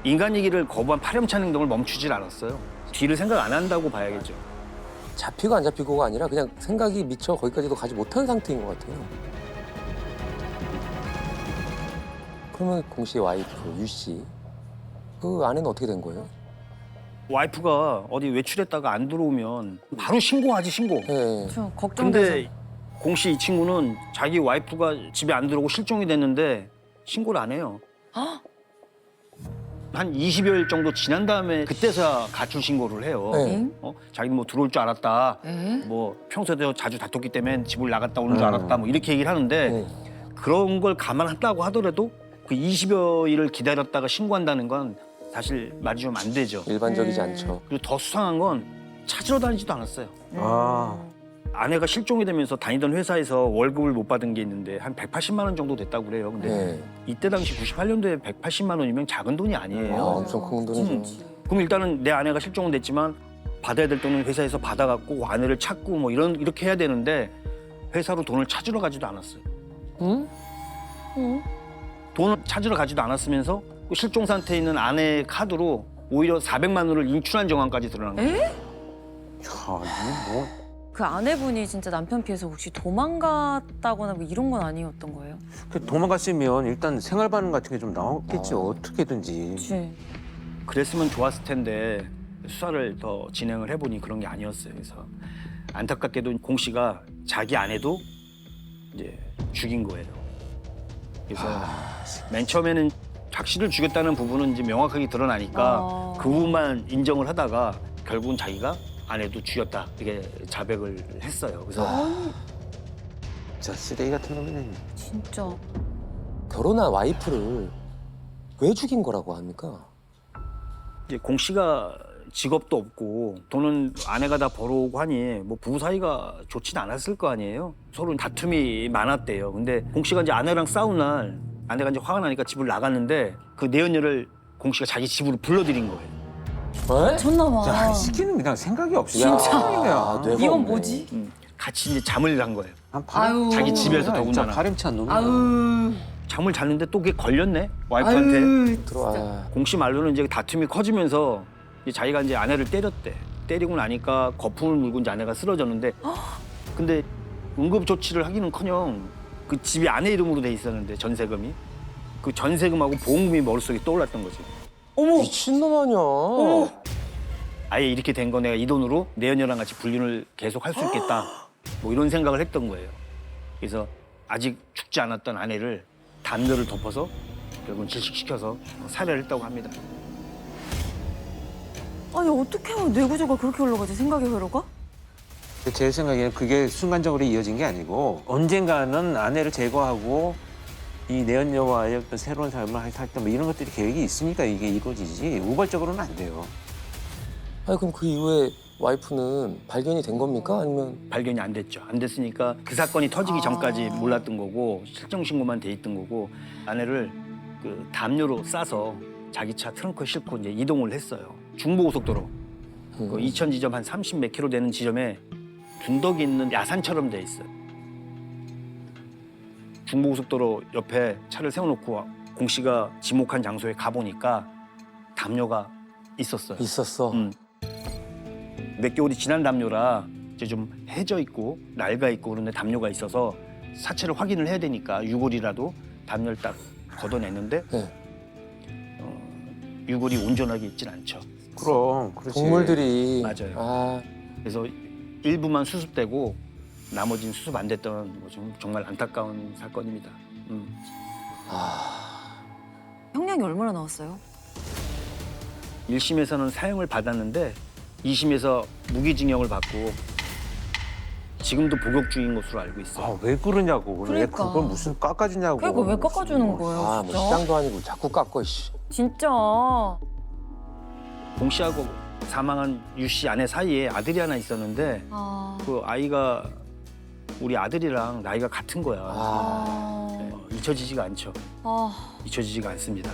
C: 인간 얘기를 거부한 파렴치한 행동을 멈추질 않았어요. 뒤를 생각 안 한다고 봐야겠죠.
A: 잡히고 안 잡히고가 아니라 그냥 생각이 미쳐 거기까지도 가지 못한 상태인 것 같아요. 그러면 공 씨의 와이프 유 씨, 그 아내는 어떻게 된 거예요?
C: 와이프가 어디 외출했다가 안 들어오면 바로 신고하지 신고.
A: 네.
E: 저 걱정돼서.
C: 근데 공 씨 이 친구는 자기 와이프가 집에 안 들어오고 실종이 됐는데 신고를 안 해요. 한 20여일 정도 지난 다음에 그때서야 가출 신고를 해요.
A: 네.
C: 자기는 뭐 들어올 줄 알았다.
E: 에?
C: 뭐 평소에도 자주 다퉜기 때문에 집을 나갔다 오는 줄 알았다. 뭐 이렇게 얘기를 하는데
A: 네.
C: 그런 걸 감안한다고 하더라도 그 20여일을 기다렸다가 신고한다는 건 사실 말이 좀 안 되죠.
A: 일반적이지 않죠.
C: 그리고 더 수상한 건 찾으러 다니지도 않았어요.
B: 아.
C: 아내가 실종이 되면서 다니던 회사에서 월급을 못 받은 게 있는데 한 180만 원 정도 됐다고 그래요. 근데
A: 네.
C: 이때 당시 98년도에 180만 원이면 작은 돈이 아니에요.
A: 엄청 큰 돈이죠.
C: 그럼 일단은 내 아내가 실종은 됐지만 받아야 될 돈은 회사에서 받아갖고 아내를 찾고 뭐 이렇게 해야 되는데 회사로 돈을 찾으러 가지도 않았어요.
A: 응?
C: 돈을 찾으러 가지도 않았으면서 그 실종 상태에 있는 아내의 카드로 오히려 400만 원을 인출한 정황까지 드러난 거예요.
D: 야, 이게 뭐
E: 그 아내분이 진짜 남편 피해서 혹시 도망갔다거나 뭐 이런 건 아니었던 거예요?
D: 도망갔으면 일단 생활반응 같은 게 좀 나왔겠죠. 어떻게든지.
E: 그치.
C: 그랬으면 좋았을 텐데 수사를 더 진행을 해보니 그런 게 아니었어요. 그래서 안타깝게도 공 씨가 자기 아내도 이제 죽인 거예요. 그래서 맨 처음에는 박 씨를 죽였다는 부분은 이제 명확하게 드러나니까 그 부분만 인정을 하다가 결국은 자기가 아내도 죽였다 이렇게 자백을 했어요. 그래서
D: 진짜 쓰레기 같은 놈이네.
E: 진짜.
A: 결혼한 와이프를 왜 죽인 거라고 합니까?
C: 이제 공 씨가 직업도 없고 돈은 아내가 다 벌어오고 하니 뭐 부부 사이가 좋진 않았을 거 아니에요. 서로 다툼이 많았대요. 근데 공 씨가 이제 아내랑 싸운 날 아내가 이제 화가 나니까 집을 나갔는데 그 내연녀를 공 씨가 자기 집으로 불러들인 거예요.
A: 에?
E: 미쳤나봐.
D: 야, 시키는 그냥 생각이 없어.
A: 진짜? 뇌가
E: 이건
A: 없네.
E: 뭐지?
C: 같이 이제 잠을 잔 거예요.
E: 아유.
C: 자기 집에서
D: 진짜
C: 더군다나.
D: 파렴치한 놈이야.
E: 아유.
C: 잠을 잤는데 또 그게 걸렸네 와이프한테.
A: 들어와.
C: 공 씨 말로는 이제 다툼이 커지면서 이제 자기가 이제 아내를 때렸대. 때리고 나니까 거품을 물고 이제 아내가 쓰러졌는데 근데 응급 조치를 하기는커녕 그 집이 아내 이름으로 돼 있었는데 전세금이 그 전세금하고 보험금이 머릿속에 떠올랐던 거지.
A: 미친놈 아니야.
C: 아예 이렇게 된 거 내가 이 돈으로 내연녀랑 같이 불륜을 계속 할 수 있겠다. 뭐 이런 생각을 했던 거예요. 그래서 아직 죽지 않았던 아내를 담요를 덮어서 결국은 질식시켜서 살해를 했다고 합니다.
E: 아니 어떻게 하면 뇌구조가 그렇게 올라가지? 생각의 회로가?
I: 제 생각에는 그게 순간적으로 이어진 게 아니고 언젠가는 아내를 제거하고 이 내연녀와의 어떤 새로운 삶을 할 때 뭐 이런 것들이 계획이 있으니까 이게 이루어지지 우발적으로는 안 돼요.
A: 아니 그럼 그 이후에 와이프는 발견이 된 겁니까? 아니면
C: 발견이 안 됐죠. 안 됐으니까 그 사건이 터지기 전까지 몰랐던 거고 실종 신고만 돼 있던 거고 아내를 그 담요로 싸서 자기 차 트렁크에 싣고 이제 이동을 했어요. 중부고속도로 그 이천 지점 한 30 몇 킬로 되는 지점에 둔덕이 있는 야산처럼 돼 있어요. 중부고속도로 옆에 차를 세워놓고 공 씨가 지목한 장소에 가보니까 담요가 있었어요.
A: 있었어.
C: 몇 개월이 지난 담요라 이제 좀 해져 있고 낡아 있고 그런데 담요가 있어서 사체를 확인을 해야 되니까 유골이라도 담요를 딱 걷어냈는데
A: 네.
C: 유골이 온전하게 있진 않죠.
I: 그럼 그렇지.
A: 동물들이
C: 맞아요.
A: 아,
C: 그래서 일부만 수습되고 나머지는 수습 안 됐던 뭐 좀 정말 안타까운 사건입니다.
E: 형량이 얼마나 나왔어요?
C: 1심에서는 사형을 받았는데 2심에서 무기징역을 받고 지금도 복역 중인 것으로 알고 있어요.
I: 아, 왜 그러냐고. 왜
E: 그러니까.
I: 그걸 무슨 깎아주냐고.
E: 그러니까 왜 깎아주는 거예요?
A: 아, 뭐
E: 진짜?
A: 시장도 아니고 자꾸 깎고 씨.
E: 진짜.
C: 공 씨하고 사망한 유 씨 아내 사이에 아들이 하나 있었는데
E: 아.
C: 그 아이가 우리 아들이랑 나이가 같은 거야.
E: 아.
C: 잊혀지지가 않죠.
E: 아.
C: 잊혀지지가 않습니다.